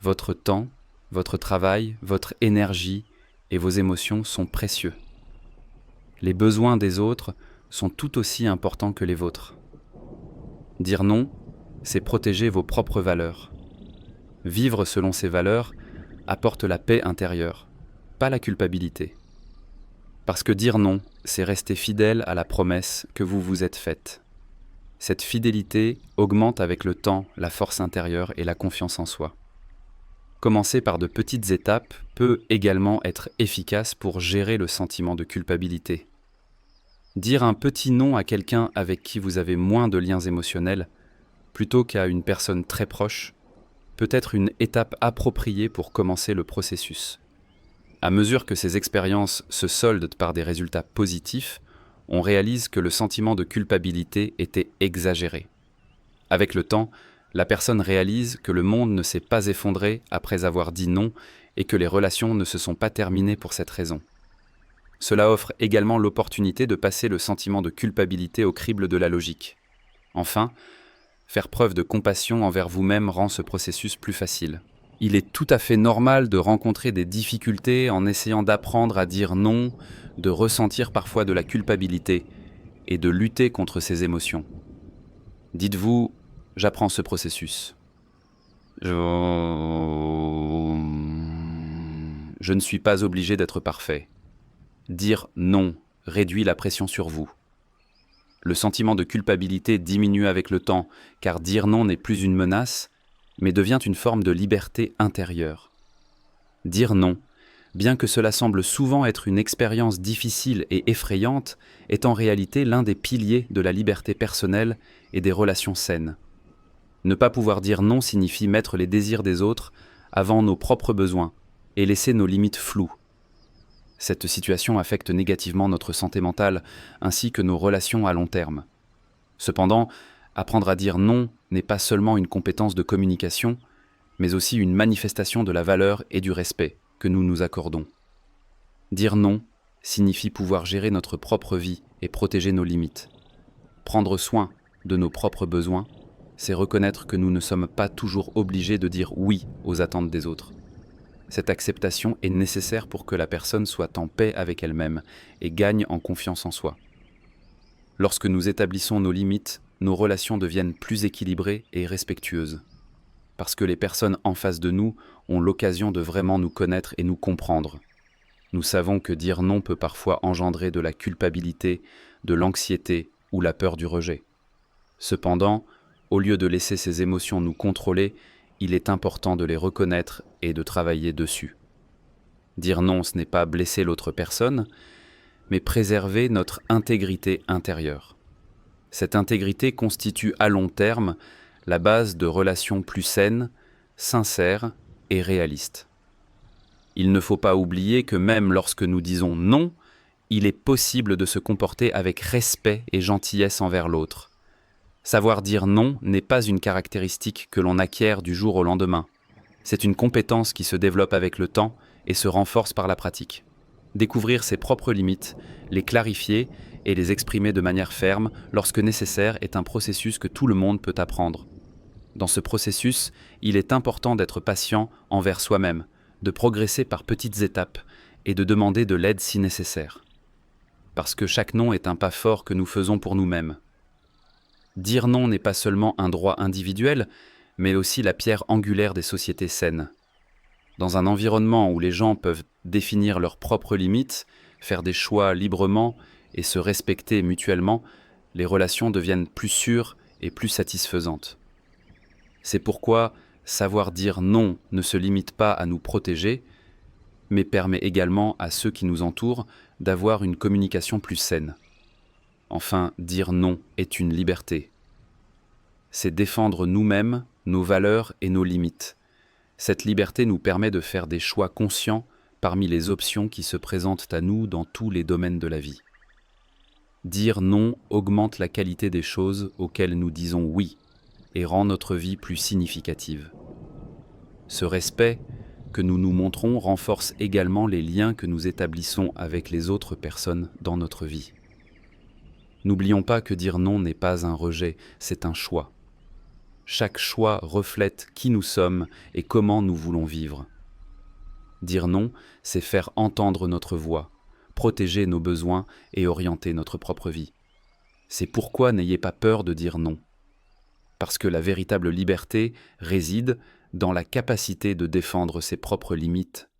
votre temps, votre travail, votre énergie et vos émotions sont précieux. Les besoins des autres sont tout aussi importants que les vôtres. Dire non, c'est protéger vos propres valeurs. Vivre selon ces valeurs apporte la paix intérieure, pas la culpabilité. Parce que dire non, c'est rester fidèle à la promesse que vous vous êtes faite. Cette fidélité augmente avec le temps la force intérieure et la confiance en soi. Commencer par de petites étapes peut également être efficace pour gérer le sentiment de culpabilité. Dire un petit non à quelqu'un avec qui vous avez moins de liens émotionnels, plutôt qu'à une personne très proche, peut être une étape appropriée pour commencer le processus. À mesure que ces expériences se soldent par des résultats positifs, on réalise que le sentiment de culpabilité était exagéré. Avec le temps, la personne réalise que le monde ne s'est pas effondré après avoir dit non et que les relations ne se sont pas terminées pour cette raison. Cela offre également l'opportunité de passer le sentiment de culpabilité au crible de la logique. Enfin, faire preuve de compassion envers vous-même rend ce processus plus facile. Il est tout à fait normal de rencontrer des difficultés en essayant d'apprendre à dire non, de ressentir parfois de la culpabilité et de lutter contre ces émotions. Dites-vous, j'apprends ce processus. Je ne suis pas obligé d'être parfait. Dire non réduit la pression sur vous. Le sentiment de culpabilité diminue avec le temps, car dire non n'est plus une menace, mais devient une forme de liberté intérieure. Dire non, bien que cela semble souvent être une expérience difficile et effrayante, est en réalité l'un des piliers de la liberté personnelle et des relations saines. Ne pas pouvoir dire non signifie mettre les désirs des autres avant nos propres besoins et laisser nos limites floues. Cette situation affecte négativement notre santé mentale ainsi que nos relations à long terme. Cependant, apprendre à dire non n'est pas seulement une compétence de communication, mais aussi une manifestation de la valeur et du respect que nous nous accordons. Dire non signifie pouvoir gérer notre propre vie et protéger nos limites. Prendre soin de nos propres besoins, c'est reconnaître que nous ne sommes pas toujours obligés de dire oui aux attentes des autres. Cette acceptation est nécessaire pour que la personne soit en paix avec elle-même et gagne en confiance en soi. Lorsque nous établissons nos limites, nos relations deviennent plus équilibrées et respectueuses. Parce que les personnes en face de nous ont l'occasion de vraiment nous connaître et nous comprendre. Nous savons que dire non peut parfois engendrer de la culpabilité, de l'anxiété ou la peur du rejet. Cependant, au lieu de laisser ces émotions nous contrôler, il est important de les reconnaître et de travailler dessus. Dire non, ce n'est pas blesser l'autre personne, mais préserver notre intégrité intérieure. Cette intégrité constitue à long terme la base de relations plus saines, sincères et réalistes. Il ne faut pas oublier que même lorsque nous disons non, il est possible de se comporter avec respect et gentillesse envers l'autre. Savoir dire non n'est pas une caractéristique que l'on acquiert du jour au lendemain. C'est une compétence qui se développe avec le temps et se renforce par la pratique. Découvrir ses propres limites, les clarifier et les exprimer de manière ferme lorsque nécessaire est un processus que tout le monde peut apprendre. Dans ce processus, il est important d'être patient envers soi-même, de progresser par petites étapes et de demander de l'aide si nécessaire. Parce que chaque non est un pas fort que nous faisons pour nous-mêmes. Dire non n'est pas seulement un droit individuel, mais aussi la pierre angulaire des sociétés saines. Dans un environnement où les gens peuvent définir leurs propres limites, faire des choix librement et se respecter mutuellement, les relations deviennent plus sûres et plus satisfaisantes. C'est pourquoi savoir dire non ne se limite pas à nous protéger, mais permet également à ceux qui nous entourent d'avoir une communication plus saine. Enfin, dire non est une liberté. C'est défendre nous-mêmes, nos valeurs et nos limites. Cette liberté nous permet de faire des choix conscients parmi les options qui se présentent à nous dans tous les domaines de la vie. Dire non augmente la qualité des choses auxquelles nous disons oui et rend notre vie plus significative. Ce respect que nous nous montrons renforce également les liens que nous établissons avec les autres personnes dans notre vie. N'oublions pas que dire non n'est pas un rejet, c'est un choix. Chaque choix reflète qui nous sommes et comment nous voulons vivre. Dire non, c'est faire entendre notre voix, protéger nos besoins et orienter notre propre vie. C'est pourquoi n'ayez pas peur de dire non. Parce que la véritable liberté réside dans la capacité de défendre ses propres limites